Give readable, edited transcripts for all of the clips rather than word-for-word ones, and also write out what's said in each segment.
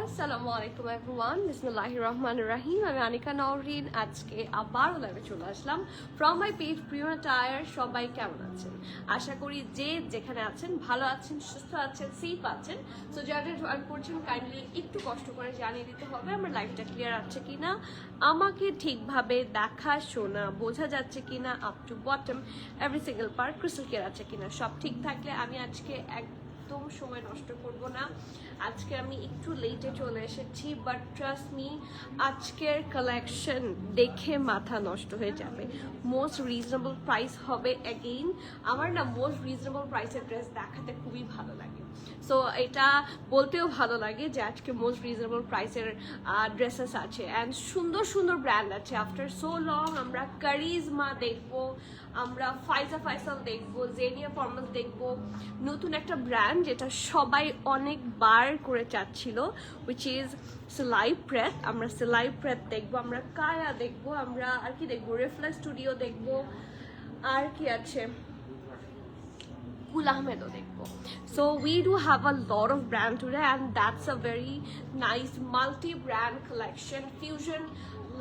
আসসালামু আলাইকুম এভরিওয়ান, বিসমিল্লাহির রহমানির রহিম। আমি আনিকা নওরিন। আজকে আবার লাইভে চলে আসলাম ফ্রম মাই পেজ প্রিয় টায়ার। সবাই কেমন আছেন? আশা করি যে যেখানে আছেন ভালো আছেন, সুস্থ আছেন, সেফ আছেন। সো যারা জয়েন করছেন কাইন্ডলি একটু কষ্ট করে জানিয়ে দিতে হবে আমার লাইভটা ক্লিয়ার আছে কিনা, আমাকে ঠিকভাবে দেখা শোনা বোঝা যাচ্ছে কিনা, up to bottom every single part crystal clear আছে কিনা। সব ঠিক থাকলে আমি আজকে একদম সময় নষ্ট করব না। আজকে আমি একটু লেটে চলে এসেছি, বাট ট্রাস্ট মি, আজকের কালেকশন দেখে মাথা নষ্ট হয়ে যাবে। মোস্ট রিজনেবল প্রাইস হবে অ্যাগেইন। আমার না মোস্ট রিজনেবল প্রাইসের ড্রেস দেখাতে খুবই ভালো লাগে, সো এটা বলতেও ভালো লাগে যে আজকে মোস্ট রিজনেবল প্রাইসের ড্রেসেস আছে অ্যান্ড সুন্দর সুন্দর ব্র্যান্ড আছে। আফটার সো লং আমরা কারিজমা দেখবো, আমরা ফাইজা ফাইসাল দেখবো, জেনিয়া ফর্মালস দেখবো, নতুন একটা ব্র্যান্ড যেটা সবাই অনেকবার করে চাচ্ছিল, উইচ ইজ সেলাই প্রেত। আমরা সেলাই প্রেত দেখবো, আমরা কায়া দেখবো, আমরা আর কি দেখবো, রিফ্লেক্স স্টুডিও দেখবো, আর কি আছে, Kul Ahmedও দেখবো। So we do have a lot of brand today and that's a very nice multi-brand collection fusion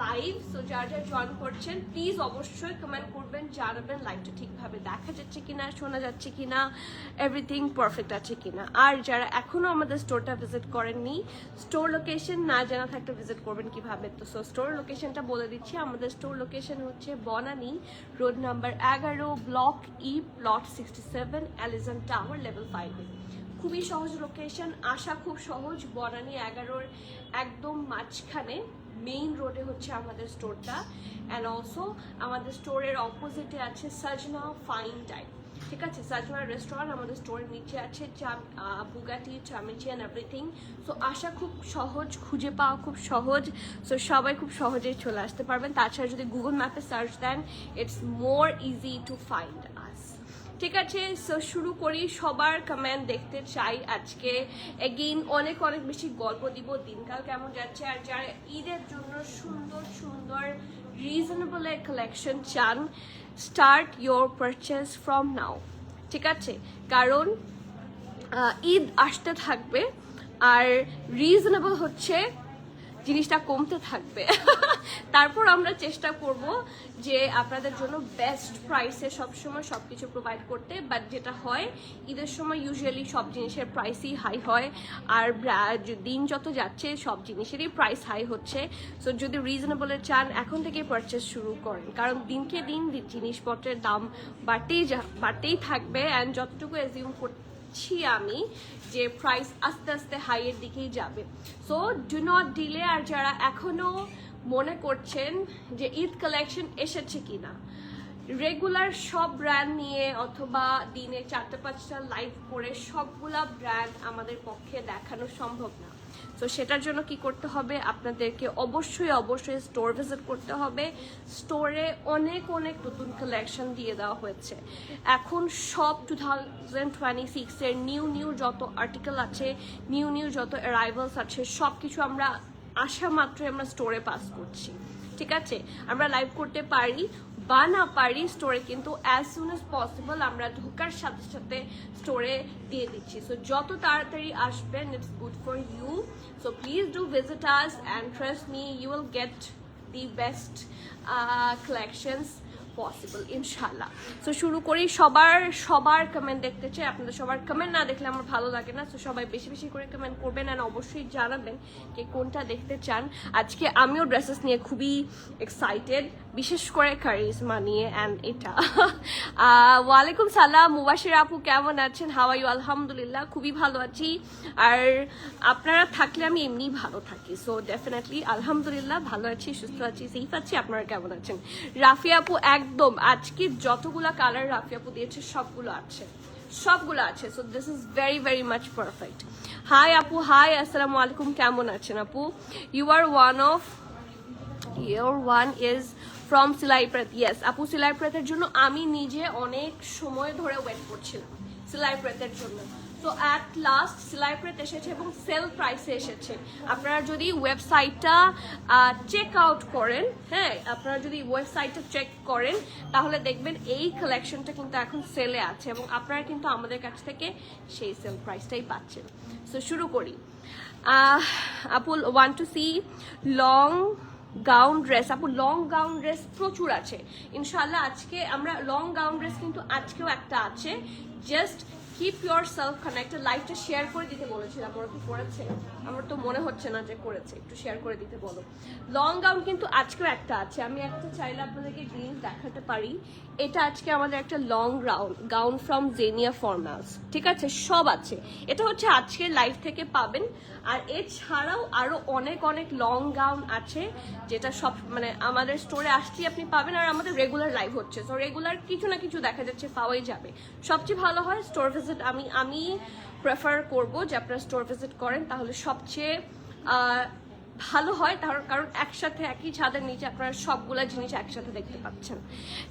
live. So যারা জয়েন করছেন প্লিজ অবশ্যই কমেন্ট করবেন, জানাবেন লাইভটা ঠিকভাবে দেখা যাচ্ছে কিনা, শোনা যাচ্ছে কিনা, এভরিথিং পারফেক্ট আছে কিনা। আর যারা এখনো আমাদের স্টোরটা ভিজিট করেননি, স্টোর লোকেশন না জানা থাকলে ভিজিট করবেন কিভাবে, তো সো স্টোর লোকেশনটা বলে দিচ্ছি। আমাদের স্টোর লোকেশন হচ্ছে Banani road number 11, block E, plot 67, এলিজান টাওয়ার, লেভেল 5। খুবই সহজ লোকেশন, আসা খুব সহজ। বনানী 11-র একদম মাঝখানে মেইন রোডে হচ্ছে আমাদের স্টোরটা। অ্যান্ড অলসো আমাদের স্টোরের অপোজিটে আছে সাজনা ফাইন ডাইন, ঠিক আছে, সাজনা রেস্টুরেন্ট আমাদের স্টোরের নিচে আছে, বুগাটি, চামিচি অ্যান্ড এভরিথিং। সো আসা খুব সহজ, খুঁজে পাওয়া খুব সহজ, সো সবাই খুব সহজেই চলে আসতে পারবেন। তাছাড়া যদি গুগল ম্যাপে সার্চ দেন, it's more easy to find us. ঠিক আছে, সো শুরু করি। সবার কমেন্ট দেখতে চাই আজকে। এগেইন অনেক অনেক বেশি গল্প দিব দিনকাল কেমন যাচ্ছে। আর যারা ঈদের জন্য সুন্দর সুন্দর রিজনেবলের কালেকশন চান, start your purchase from now, ঠিক আছে, কারণ ঈদ আসতে থাকবে আর রিজনেবল হচ্ছে জিনিসটা কমতে থাকবে। তারপর আমরা চেষ্টা করব যে আপনাদের জন্য বেস্ট প্রাইসে সবসময় সব কিছু প্রোভাইড করতে। বাট যেটা হয় ঈদের সময় ইউজুয়ালি সব জিনিসের প্রাইসই হাই হয়, আর দিন যত যাচ্ছে সব জিনিসেরই প্রাইস হাই হচ্ছে। সো যদি রিজনেবলের চান এখন থেকে পারচেস শুরু করেন, কারণ দিনকে দিন জিনিসপত্রের দাম বাড়তেই থাকবে। অ্যান্ড যতটুকু অ্যাজিউম করছি আমি যে প্রাইস আস্তে আস্তে হাইয়ের দিকেই যাবে। So do not delay. আর যারা এখনো মনে করছেন যে ঈদ কালেকশন এসেছে কিনা, রেগুলার সব ব্র্যান্ড নিয়ে অথবা দিনে 4-5টা লাইভ করে সবগুলা ব্র্যান্ড আমাদের পক্ষে দেখানো সম্ভব না। তো সেটার জন্য কি করতে হবে, আপনাদেরকে অবশ্যই অবশ্যই স্টোর ভিজিট করতে হবে। স্টোরে অনেক অনেক নতুন কালেকশন দিয়ে দেওয়া হয়েছে এখন। সব 2026-এর নিউ যত আর্টিকেল আছে, নিউ যত অ্যারাইভালস আছে, সব কিছু আমরা আসা মাত্রই আমরা স্টোরে পাস করছি, ঠিক আছে। আমরা লাইভ করতে পারি বা না পারি স্টোরে, কিন্তু অ্যাজ সুন অ্যাজ পসিবল আমরা ঢোকার সাথে সাথে স্টোরে দিয়ে দিচ্ছি। সো যত তাড়াতাড়ি আসবেন, it's good for you. So please do visit us and trust me, you will get the best collections possible ইনশাল্লাহ। সো শুরু করি। সবার কমেন্ট দেখতে চাই। আপনাদের সবার কমেন্ট না দেখলে আমার ভালো লাগে না। সো সবাই বেশি বেশি করে কমেন্ট করবেন অ্যান্ড অবশ্যই জানাবেন কে কোনটা দেখতে চান। আজকে আমিও ড্রেসেস নিয়ে খুবই এক্সাইটেড, বিশেষ করে কারিজমা নিয়ে। অ্যান্ড এটা ওয়ালাইকুম সালাম মুবাশির আপু, কেমন আছেন? How are you? আলহামদুলিল্লাহ খুবই ভালো আছি। আর আপনারা থাকলে আমি এমনি ভালো থাকি। সো ডেফিনেটলি আলহামদুলিল্লাহ ভালো আছি, সুস্থ আছি, সেফ আছি। আপনারা কেমন আছেন? রাফিয়া আপু একদম আজকে যতগুলা কালার রাফিয়া আপু দিয়েছে সবগুলো আছে। So this is very very much perfect. Hi আপু, হাই, আসসালামু আলাইকুম, কেমন আছেন আপু? Your one is from সিলাই প্রেত। ইয়েস আপু, সিলাই প্রেতের জন্য আমি নিজে অনেক সময় ধরে ওয়েট করছিলাম। সেলাই প্রেতের জন্য। তো অ্যাট লাস্ট সেলাই প্রেত এসেছে এবং সেল প্রাইসে এসেছে। আপনারা যদি ওয়েবসাইটটা চেক আউট করেন, হ্যাঁ আপনারা যদি ওয়েবসাইটটা চেক করেন তাহলে দেখবেন এই কালেকশনটা কিন্তু এখন সেলে আছে এবং আপনারা কিন্তু আমাদের কাছ থেকে সেই সেল প্রাইসটাই পাচ্ছেন। সো শুরু করি। আপু want to see long gown dress. আপু লং গাউন ড্রেস প্রচুর আছে ইনশাল্লাহ। আজকে আমরা লং গাউন ড্রেস কিন্তু আজকেও একটা আছে। Just keep your self connected. লাইভটা শেয়ার করে দিতে বলেছিলাম, ওরা কি করেছে? আমার তো মনে হচ্ছে না যে করেছে, একটু শেয়ার করে দিতে বলো। লং গাউন কিন্তু আজকেও একটা আছে, আমি একটা চাইলে আপনাদেরকে গ্রিন দেখাতে পারি। এটা আজকে আমাদের একটা লং গাউন ফ্রম জেনিয়া ফর্মালস, ঠিক আছে? সব আছে, এটা হচ্ছে আজকের লাইভ থেকে পাবেন। আর এছাড়াও আরো অনেক অনেক লং গাউন আছে যেটা সব মানে আমাদের স্টোরে আসলেই আপনি পাবেন। আর আমাদের রেগুলার লাইভ হচ্ছে, তো রেগুলার কিছু না কিছু দেখা যাচ্ছে পাওয়াই যাবে। সবচেয়ে ভালো হয় স্টোর ভিজিট, আমি প্রেফার করব যে আপনারা স্টোর ভিজিট করেন, তাহলে সবচেয়ে ভালো হয়। কারণ একসাথে একই ছাদের নিচে আপনারা সবগুলা জিনিস একসাথে দেখতে পাচ্ছেন,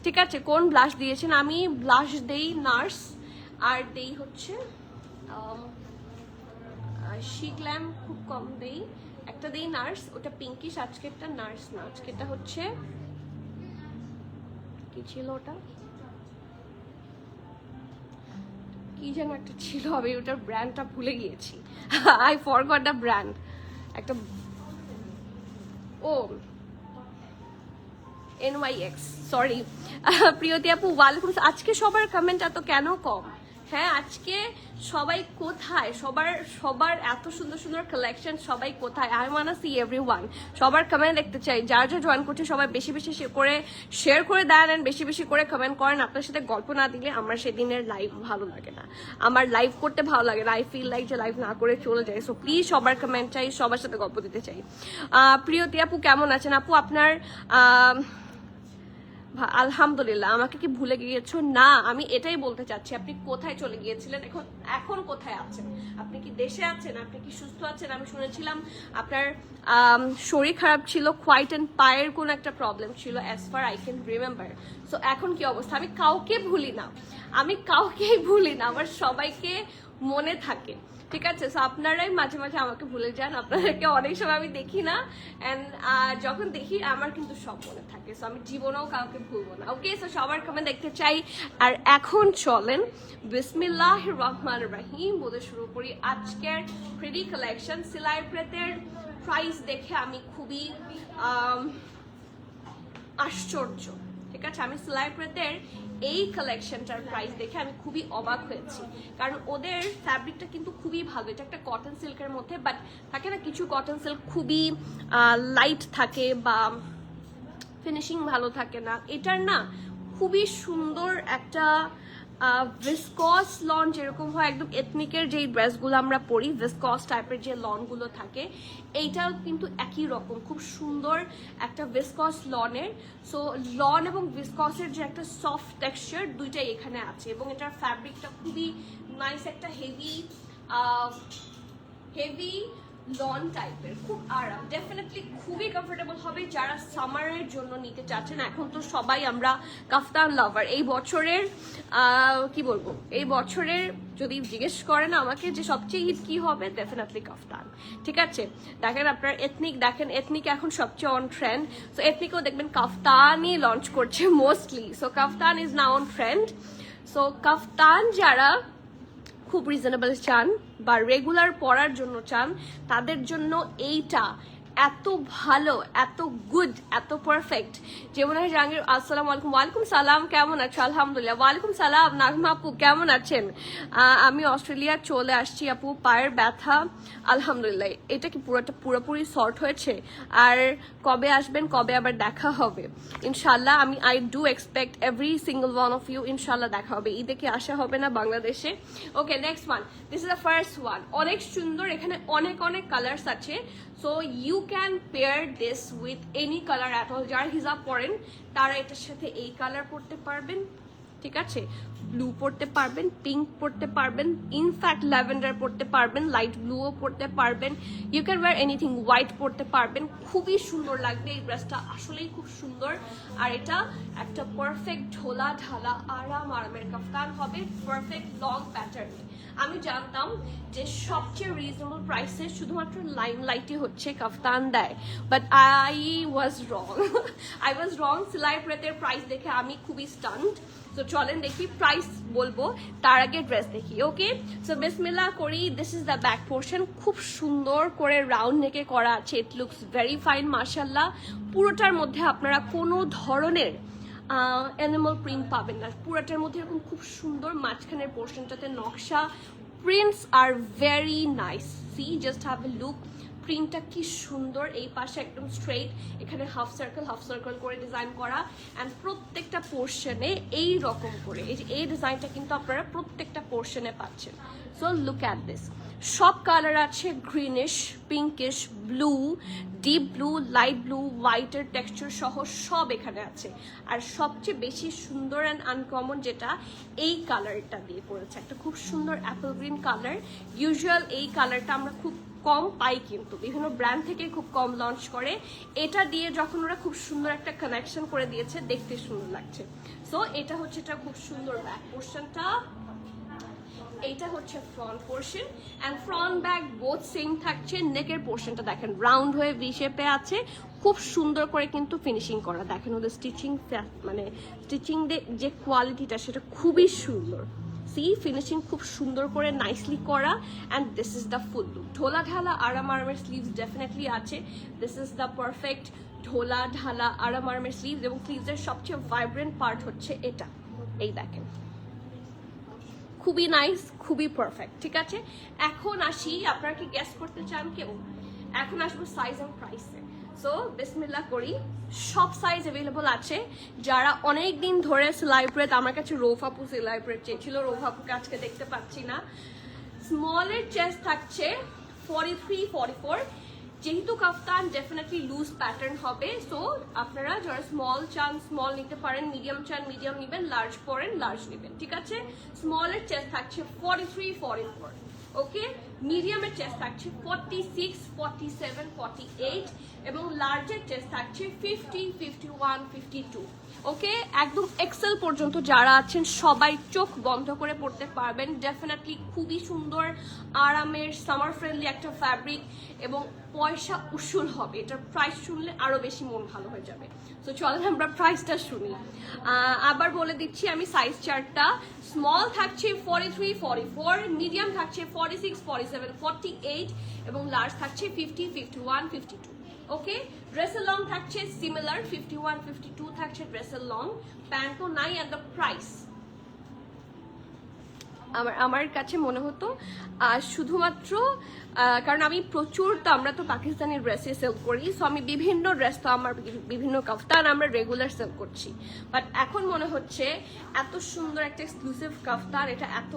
ঠিক আছে? কোন ব্লাশ দিয়েছেন? আমি ব্লাশ দেই নার্স, আর দেই হচ্ছে শিগ্ল্যাম, খুব কম দেই। একটা দেই নার্স, ওটা পিঙ্কিশ। আজকেরটা নার্স না, আজকেরটা হচ্ছে কি ছিল ওটা, কি যেন একটা ছিল, আমি ওটার ব্র্যান্ডটা ভুলে গিয়েছি। I forgot the brand. একটা ও NYX, সরি। প্রিয়তি আপু ওয়ালাইকুম। আজকে সবার কমেন্ট এত কেন কম? হ্যাঁ আজকে সবাই কোথায়? সবার এত সুন্দর সুন্দর কালেকশন, সবাই কোথায়? I want to see everyone. সবার কমেন্ট দেখতে চাই। যার যা জয়েন করছে সবাই বেশি বেশি করে শেয়ার করে দেন, এন্ড বেশি বেশি করে কমেন্ট করেন। আপনার সাথে গল্প না দিলে আমার সেদিনের লাইভ ভালো লাগে না, আমার লাইভ করতে ভালো লাগে না। আই ফিল লাইক যে লাইভ না করে চলে যায়। সো প্লিজ সবার কমেন্ট চাই, সবার সাথে গল্প দিতে চাই। প্রিয়তি আপু কেমন আছেন? আপু আপনার আলহামদুলিল্লাহ। আমাকে কি ভুলে গিয়েছো? না, আমি এটাই বলতে চাচ্ছি আপনি কোথায় চলে গিয়েছিলেন, এখন কোথায় আছেন? আপনি কি দেশে আছেন? আপনি কি সুস্থ আছেন? আমি শুনেছিলাম আপনার শরীর খারাপ ছিল, কোয়াইট অ্যান্ড পায়ের কোন একটা প্রবলেম ছিল, as far I can remember. So এখন কি অবস্থা? আমি কাউকে ভুলি না, আমি কাউকেই ভুলি না, আমার সবাইকে মনে থাকে, ঠিক আছে? সো আপনারাই মাঝে মাঝে আমাকে ভুলে যান, আপনাদেরকে অনেক সময় আমি দেখি না, অ্যান্ড যখন দেখি আমার কিন্তু সব মনে থাকে। সো আমি জীবনেও কাউকে ভুলবো না, ওকে? সো সবার কমেন্ট দেখতে চাই। আর এখন চলেন বিসমিল্লাহির রহমানির রহিম বলে শুরু করি আজকের প্রিটি কালেকশন। সেলাই প্রেতের প্রাইস দেখে আমি খুবই আশ্চর্য, ঠিক আছে? আমি সেলাই প্রেতের এই কালেকশনটার প্রাইস দেখে আমি খুবই অবাক হয়েছি, কারণ ওদের ফ্যাব্রিকটা কিন্তু খুবই ভালো। এটা একটা কটন সিল্কের মধ্যে, বাট থাকে না কিছু কটন সিল্ক খুবই লাইট থাকে বা ফিনিশিং ভালো থাকে না, এটার না খুবই সুন্দর একটা ভিসকস লন যেরকম হয়, একদম এথনিকের যেই ড্রেসগুলো আমরা পরি, ভিসকস টাইপের যে লনগুলো থাকে, এইটাও কিন্তু একই রকম খুব সুন্দর একটা ভিসকস লনের। সো লন এবং ভিসকসের যে একটা সফট টেক্সচার দুইটাই এখানে আছে, এবং এটার ফ্যাব্রিকটা খুবই নাইস, একটা হেভি লন টাইপের, খুব আরাম, ডেফিনেটলি খুবই কমফোর্টেবল হবে যারা সামারের জন্য নিতে চাচ্ছেন। এখন তো সবাই আমরা কাফতান লাভার। এই বছরের কি বলবো, এই বছরের যদি জিজ্ঞেস করেন আমাকে যে সবচেয়ে হিট কি হবে, ডেফিনেটলি কাফতান, ঠিক আছে? দেখেন আপনার এথনিক, দেখেন এথনিক এখন সবচেয়ে অন ট্রেন্ড। সো এথনিকও দেখবেন কাফতানই লঞ্চ করছে mostly. So kaftan is now on trend. So kaftan যারা খুব রিজনেবল চান বা রেগুলার পরার জন্য চান, তাদের জন্য এইটা এত ভালো, এত গুড, এত পারফেক্ট। যেমন জাহাঙ্গীর আসসালামু আলাইকুম। ওয়ালাইকুম সালাম, কেমন আছো? আলহামদুলিল্লাহ। ওয়ালাইকুম সালাম নাজমা আপু, কেমন আছেন? আমি অস্ট্রেলিয়া চলে আসছি আপু, পায়ের ব্যথা। আলহামদুলিল্লাহ। এটা কি পুরোপুরি সর্ট হয়েছে? আর কবে আসবেন, কবে আবার দেখা হবে? ইনশাল্লাহ I do expect every single one of you, ইনশাল্লাহ দেখা হবে। ঈদে কি আসা হবে না বাংলাদেশে? Okay, next one, this is the first one. অনেক সুন্দর, এখানে অনেক অনেক কালার্স আছে। So you can pair this with any colour at all. যারা হিজাব পরেন তারা এটার সাথে এই কালার পরতে পারবেন, ঠিক আছে ব্লু পরতে পারবেন, পিঙ্ক পরতে পারবেন, ইনফ্যাক্ট ল্যাভেন্ডার পরতে পারবেন, লাইট ব্লুও পরতে পারবেন, you can wear anything, white পরতে পারবেন, খুবই সুন্দর লাগবে এই ড্রেসটা, আসলেই খুব সুন্দর। আর এটা একটা পারফেক্ট ঢোলা ঢালা আরামের কাফতান হবে, পারফেক্ট লং প্যাটার্নে। আমি জানতাম যে সবচেয়ে রিজনেবল প্রাইসে শুধুমাত্র লাইমলাইটই হচ্ছে কাফতান দেয়, বাট আই ওয়াজ রং। সেলাই প্রেতের প্রাইস দেখে আমি খুবই স্টান্ড। তো চলেন দেখি প্রাইস বলবো, তার আগে ড্রেস দেখি। ওকে, সো বিসমিল্লাহ করি। This is the back portion, খুব সুন্দর করে রাউন্ড নেকে করা আছে, ইট লুকস ভেরি ফাইন মাশাআল্লাহ। পুরোটার মধ্যে আপনারা কোনো ধরনের অ্যানিমাল প্রিন্ট পাবেন না, পুরোটার মধ্যে এরকম খুব সুন্দর মাঝখানের পোর্শনটাতে নকশা, প্রিন্টস আর very nice. See just have a look, প্রিন্টটা কি সুন্দর, এই পাশে একদম স্ট্রেট, এখানে হাফ সার্কেল করে ডিজাইন করা, অ্যান্ড প্রত্যেকটা পোর্শনে এই রকম করে এই ডিজাইনটা কিন্তু আপনারা প্রত্যেকটা পোর্শনে পাচ্ছেন। সো লুক অ্যাট দিস, সব কালার আছে, greenish, pinkish, blue, deep blue, light blue, হোয়াইটের টেক্সচার সহ সব এখানে আছে। আর সবচেয়ে বেশি সুন্দর অ্যান্ড আনকমন যেটা, এই কালারটা দিয়ে করেছে, একটা খুব সুন্দর অ্যাপল গ্রিন কালার। ইউজুয়াল এই কালারটা আমরা খুব কম পাই, কিন্তু বিভিন্ন ব্র্যান্ড থেকে খুব কম লঞ্চ করে, এটা দিয়ে যখন ওরা খুব সুন্দর একটা কানেকশন করে দিয়েছে, দেখতে সুন্দর লাগছে। সো এটা হচ্ছে এটা খুব সুন্দর ব্যাক পোর্শনটা, এইটা হচ্ছে front portion, and front back both same থাকছে। নেকের পোর্শনটা দেখেন রাউন্ড হয়ে ভি শেপে আছে, খুব সুন্দর করে কিন্তু ফিনিশিং করা, দেখেন ওদের স্টিচিং, মানে স্টিচিং যে কোয়ালিটিটা সেটা খুবই সুন্দর। সি ফিনিশিং খুব সুন্দর করে নাইসলি করা, and this is the full look. ঢোলা ঢালা আরামের স্লিভস ডেফিনেটলি আছে, দিস ইজ দ্য পারফেক্ট ঢোলা ঢালা আরামের স্লিভস, এবং স্লিভসের সবচেয়ে ভাইব্রেন্ট পার্ট হচ্ছে এটা, এই দেখেন খুবই নাইস, খুবই পারফেক্ট। ঠিক আছে, এখন আসি, আপনারা কি গেস করতে চান কেউ? এখন আসবো সাইজ এন্ড প্রাইসে। সো বিসমিল্লাহ করি, সব সাইজ অ্যাভেলেবল আছে। যারা অনেক দিন ধরে সেলাই প্রেত, আমার কাছে রৌফ আপু সেলাই প্রেত চেয়েছিল, রৌফ আপুকে আজকে দেখতে পাচ্ছি না। স্মলের চেস্ট থাকছে 43-44, যেহেতু কাফতান ডেফিনেটলি লুজ প্যাটার্ন হবে, সো আপনারা যারা স্মল চান স্মল নিতে পারেন, মিডিয়াম চান মিডিয়াম নেবেন, লার্জ পরেন লার্জ নেবেন। ঠিক আছে, স্মলের চেস্ট থাকছে 43-44, ওকে। মিডিয়ামের চেস্ট থাকছে 46, 47, 48, এবং লার্জের চেস্ট থাকছে 50, 51, 52, ওকে। একদম এক্সেল পর্যন্ত যারা আছেন সবাই চোখ বন্ধ করে পড়তে পারবেন, ডেফিনেটলি খুবই সুন্দর আরামের সামার ফ্রেন্ডলি একটা ফ্যাব্রিক, এবং পয়সা উসুল হবে। এটার প্রাইস শুনলে আরো বেশি মন ভালো হয়ে যাবে। তো চলেন আমরা প্রাইসটা শুনি। আবার বলে দিচ্ছি আমি সাইজ চার্টটা, স্মল থাকছে 43-44, মিডিয়াম থাকছে 46, 47, 48, এবং লার্জ থাকছে 50, 51, 52, ওকে। ড্রেসের লং থাকছে সিমিলার, 51, 52 থাকছে ড্রেসের লং, প্যান্টও নাই। অ্যান্ড দ্য প্রাইস আমার কাছে মনে হতো শুধুমাত্র, কারণ আমি প্রচুর, তো আমরা তো পাকিস্তানি ড্রেসে সেল করি, সো আমি বিভিন্ন ড্রেস, তো আমার বিভিন্ন কাফতান আমরা রেগুলার সেল করছি, বাট এখন মনে হচ্ছে এত সুন্দর একটা এক্সক্লুসিভ কাফতান, এটা এত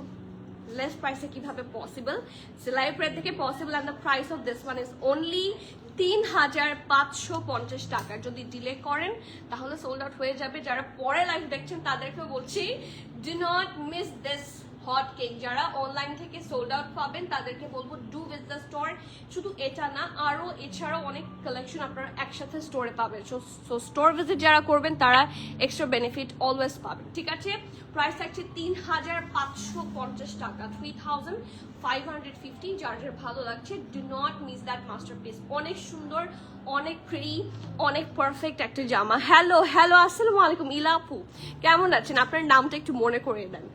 লেস প্রাইসে কিভাবে পসিবল? সেলাই প্রেত থেকে possible, and the price of this one is only 3550 টাকা। যদি ডিলে করেন তাহলে সোল্ড আউট হয়ে যাবে। যারা পরে লাইভ দেখছেন তাদেরকেও বলছি, do not miss this hot cake. যারা অনলাইন থেকে সোল্ড আউট পাবেন তাদেরকে বলবো ডু ভিজিট দ্য স্টোর। শুধু এটা না, আরও এছাড়াও অনেক কালেকশন আপনারা একসাথে স্টোরে পাবেন। সো স্টোর ভিজিট যারা করবেন তারা এক্সট্রা বেনিফিট অলওয়েজ পাবেন। ঠিক আছে, প্রাইস থাকছে 3550 টাকা, 3550। যার ভালো লাগছে do not miss that masterpiece. অনেক সুন্দর, অনেক প্রিটি, অনেক পারফেক্ট একটা জামা। হ্যালো আসসালামু আলাইকুম ইলা আপু, কেমন আছেন? আপনার নামটা একটু মনে করে দেন।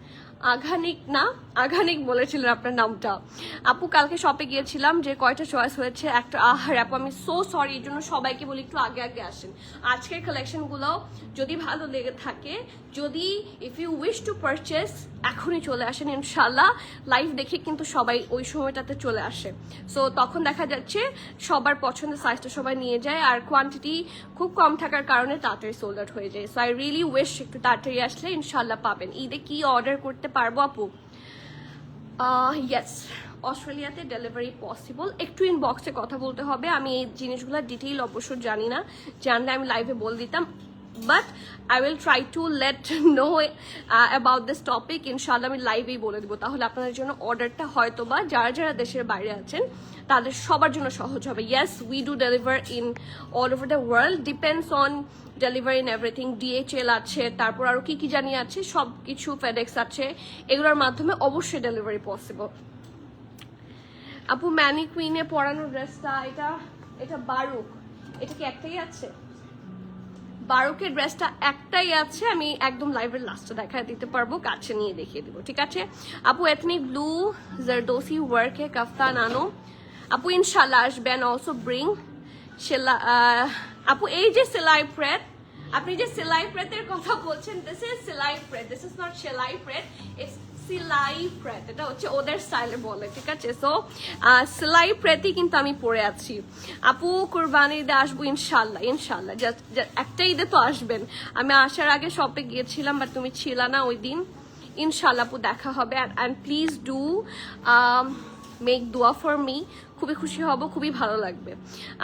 আঘানিক না, আঘানিক বলেছিলেন আপনার নামটা। আপু কালকে শপে গিয়েছিলাম, যে কয়টা চয়েস হয়েছে একটা, আহার আপু আমি সো সরি, এর জন্য সবাইকে বলি একটু আগে আগে আসেন। আজকের কালেকশনগুলো যদি ভালো লেগে থাকে, যদি if you wish to purchase, এখনই চলে আসেন ইনশাল্লাহ। লাইভ দেখে কিন্তু সবাই ওই সময়টাতে চলে আসে, সো তখন দেখা যাচ্ছে সবার পছন্দের সাইজটা সবাই নিয়ে যায়, আর কোয়ান্টিটি খুব কম থাকার কারণে তাড়াতাড়ি সোল্ড আউট হয়ে যায়। সো আই রিয়েলি উইশ একটু তাড়াতাড়ি আসলে ইনশাল্লাহ পাবেন। ঈদে কি অর্ডার করতে পারবো আপু? ইয়েস, অস্ট্রেলিয়াতে ডেলিভারি পসিবল। একটু ইনবক্সে কথা বলতে হবে, আমি এই জিনিসগুলো ডিটেইল অবশ্য জানি না, জানলে আমি লাইভে বলে দিতাম। But I will try to let know about this topic. ইনশাল্লাহ আমি লাইভেই বলে দেবো, তাহলে আপনাদের জন্য অর্ডারটা হয়তো বা যারা যারা দেশের বাইরে আছেন তাদের সবার জন্য সহজ হবে। Yes, we do deliver in all over the world, depends on delivery in everything. DHL আছে, তারপর আরো কি কি জানি আছে, সব কিছু ফেডেক্স আছে, এগুলোর মাধ্যমে অবশ্যই ডেলিভারি পসিবল। আপু ম্যানিকুইনে পরানোর ড্রেসটা, এটা বারুক, এটা কি একটাই আছে? বারুকের ড্রেসটা একটাই আছে, আমি একদম লাইভের লাস্টে দেখায় দিতে পারবো, কাছে নিয়ে দেখিয়ে দিব, ঠিক আছে? আপু এথনিক ব্লু জারদোসি ওয়ার্কে কাফতান আনো আপু, ইনশাল্লাহ আসবেন। অলসো ব্রিং আপু এই যে সেলাই প্রেত, আপনি যে সেলাই প্রেতের কথা বলছেন, দিস ইজ সেলাই প্রেত, দিস ইজ নট সেলাই প্রেত, ইটস সেলাই প্রেত, এটা হচ্ছে ওদের স্টাইলে বলে, ঠিক আছে? সো সেলাই প্রেতই কিন্তু আমি পরে আছি। আপু কুরবানি ঈদে আসবো ইনশাল্লাহ, ইনশাল্লাহ একটা ঈদে তো আসবেন। আমি আসার আগে শপে গিয়েছিলাম, বাট তুমি ছিল না ওই দিন। ইনশাল্লাহ আপু দেখা হবে। অ্যান্ড প্লিজ ডু মেক দোয়া ফর মি, খুবই খুশি হব, খুবই ভালো লাগবে।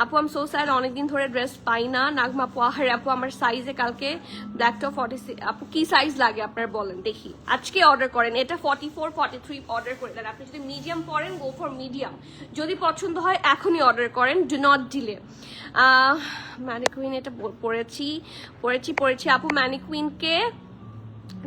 আপু আম সো স্যাড, অনেকদিন ধরে ড্রেস পাই না। নাগমা আপু, আহারে আপু আমার সাইজে কালকে ব্ল্যাকটা 46, আপু কি সাইজ লাগে আপনার বলেন দেখি, আজকে অর্ডার করেন। এটা 44, 43 অর্ডার করে দেন। আপনি যদি মিডিয়াম পরেন, গো ফর মিডিয়াম। যদি পছন্দ হয় এখনই অর্ডার করেন, ডু নট ডিলে। ম্যানিকুইন এটা পরেছি আপু। ম্যানিকুইনকে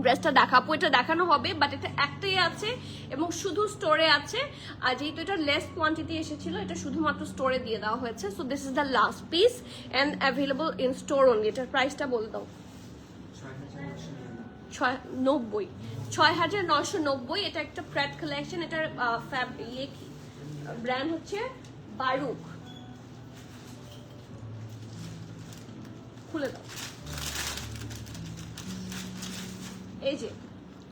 ড্রেসটা দেখাবো, এটা দেখানো হবে, বাট এটা একটাই আছে এবং শুধু স্টোরে আছে। আর যেহেতু এটা লেস কোয়ান্টিটি এসেছিল, এটা শুধুমাত্র স্টোরে দিয়ে দেওয়া হয়েছে। So this is the last piece and available in store only. এটার প্রাইসটা বলে দাও। 6,990। এটা একটা প্রেট কালেকশন। এটার ব্র্যান্ড হচ্ছে বারুক। খুলে দাও। এই যে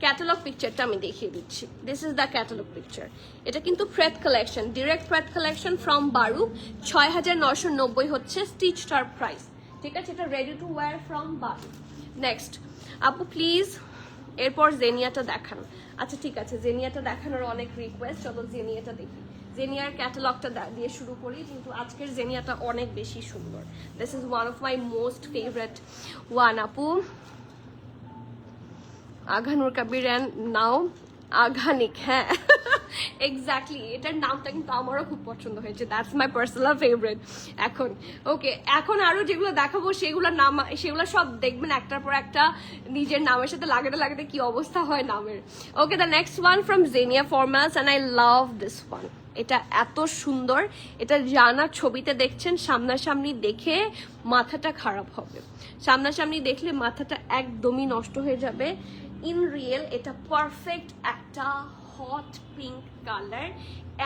ক্যাটালগ পিকচারটা আমি দেখিয়ে দিচ্ছি, this is the catalogue picture. এটা কিন্তু pret collection, direct pret collection from Baroque. 6,990 হচ্ছে স্টিচটার প্রাইস, ঠিক আছে? এটা ready to wear from Baroque. Next আপু প্লিজ এরপর জেনিয়াটা দেখান। আচ্ছা ঠিক আছে, জেনিয়াটা দেখানোর অনেক রিকোয়েস্ট, চলো জেনিয়াটা দেখি। জেনিয়ার ক্যাটালগটা দিয়ে শুরু করি, কিন্তু আজকের জেনিয়াটা অনেক বেশি সুন্দর। This is one of my most favourite one. আপু আঘানুর কাবির অ্যান্ড নাও আঘানিক, হ্যাঁ এক্স্যাক্টলি, এটার নামটা কিন্তু আমারও খুব পছন্দ হয়েছে, দ্যাটস মাই পার্সোনাল ফেভারিট। এখন ওকে, এখন আরো যেগুলো দেখাবো সেগুলোর নাম, সেগুলো সব দেখবেন একটার পর একটা নিজের নামের সাথে লাগাতে কি অবস্থা হয় নামের। Okay, the next one from Zenia formals and I love this one. এটা এত সুন্দর, এটা জানা ছবিতে দেখছেন, সামনাসামনি দেখে মাথাটা খারাপ হবে, সামনাসামনি দেখলে মাথাটা একদমই নষ্ট হয়ে যাবে। ইন রিয়েল এটা পারফেক্ট একটা হট পিঙ্ক কালার,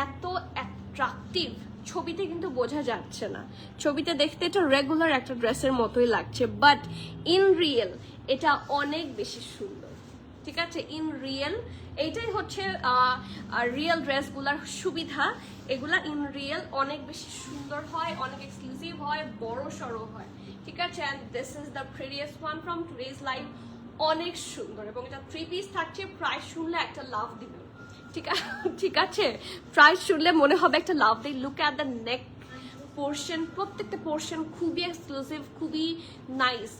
এত অ্যাট্রাকটিভ, ছবিতে কিন্তু বোঝা যাচ্ছে না। ছবিতে দেখতে এটা রেগুলার একটা ড্রেসের মতোই লাগছে, বাট ইন রিয়েল এটা অনেক বেশি সুন্দর, ঠিক আছে? ইন রিয়েল এইটাই হচ্ছে রিয়েল ড্রেসগুলার সুবিধা, এগুলা ইন রিয়েল অনেক বেশি সুন্দর হয়, অনেক এক্সক্লুসিভ হয়, বড় সড়ো হয়, ঠিক আছে? And this is the previous one from today's live, অনেক সুন্দর। এবং এটা 3 পিস থাকছে, প্রাইস শুনলে একটা লাভ দিবেন, ঠিক আছে? প্রাইস শুনলে মনে হবে একটা লাভ দিই। Look at the neck portion, প্রত্যেকটা পোর্শন খুবই এক্সক্লুসিভ, খুবই nice.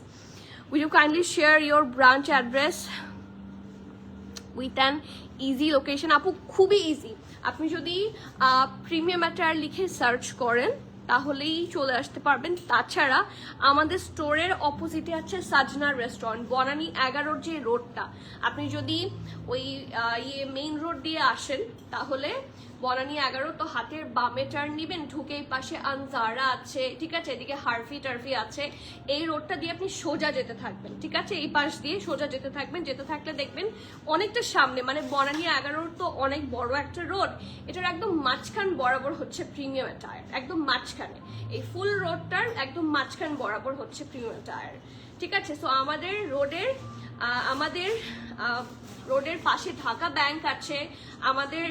Will you kindly share your branch address with an easy location? আপু খুবই ইজি, আপনি যদি প্রিমিয়াম অ্যাটায়ার লিখে সার্চ করেন তাহলেই চলে আসতে পারবেন। তাছাড়া আমাদের স্টোরের অপোজিটে আছে সাজনা রেস্টুরেন্ট, বনানী 11-র যে রোডটা, আপনি যদি ওই মেইন রোড দিয়ে আসেন তাহলে বনানী 11 তো হাতের বামে টার্ন নিবেন, ঢুকে পাশে আনজারা আছে, ঠিক আছে? এদিকে হারফি টারফি আছে, এই রোডটা দিয়ে আপনি সোজা যেতে থাকবেন, ঠিক আছে? এই পাশ দিয়ে সোজা যেতে থাকবেন, যেতে থাকলে দেখবেন অনেকটা সামনে, মানে বনানী 11 তো অনেক বড় একটা রোড, এটার একদম মাঝখান বরাবর হচ্ছে প্রিমিয়াম টায়ার, একদম মাঝখানে, এই ফুল রোডটার একদম মাঝখান বরাবর হচ্ছে প্রিমিয়াম টায়ার, ঠিক আছে? সো আমাদের রোডের পাশে ঢাকা ব্যাংক আছে, আমাদের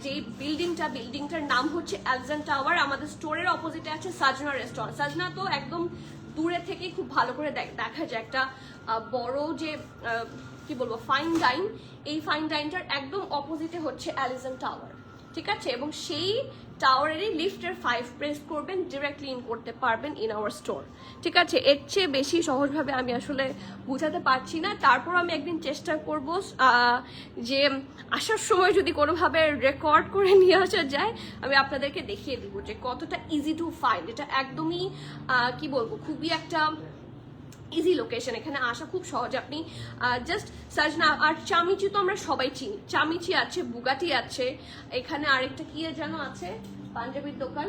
যে বিল্ডিংটার নাম হচ্ছে এলজন টাওয়ার, আমাদের স্টোরের অপোজিটে আছে সাজনা রেস্টুরেন্ট। সাজনা তো একদম দূরে থেকে খুব ভালো করে দেখা যায়, একটা বড় যে কি বলবো ফাইন ডাইন, এই ফাইন ডাইনটার একদম অপোজিটে হচ্ছে এলিজন টাওয়ার, ঠিক আছে, এবং সেই টাওয়ারেরই লিফটের 5 প্রেস করবেন, ডিরেক্টলি ইন করতে পারবেন ইন আওয়ার স্টোর। ঠিক আছে, এর চেয়ে বেশি সহজভাবে আমি আসলে বুঝাতে পারছি না। তারপর আমি একদিন চেষ্টা করব যে আসার সময় যদি কোনোভাবে রেকর্ড করে নিয়ে আসা যায়, আমি আপনাদেরকে দেখিয়ে দিব যে কতটা ইজি টু ফাইন্ড। এটা একদমই কি বলবো, খুবই একটা ইজি লোকেশন, এখানে আসা খুব সহজ। আপনি জাস্ট সার্চ না। আর চামিচি তো আমরা সবাই চিনি, চামিচি আছে, বুগাটি আছে, এখানে আরেকটা কি যেন আছে পাঞ্জাবির দোকান,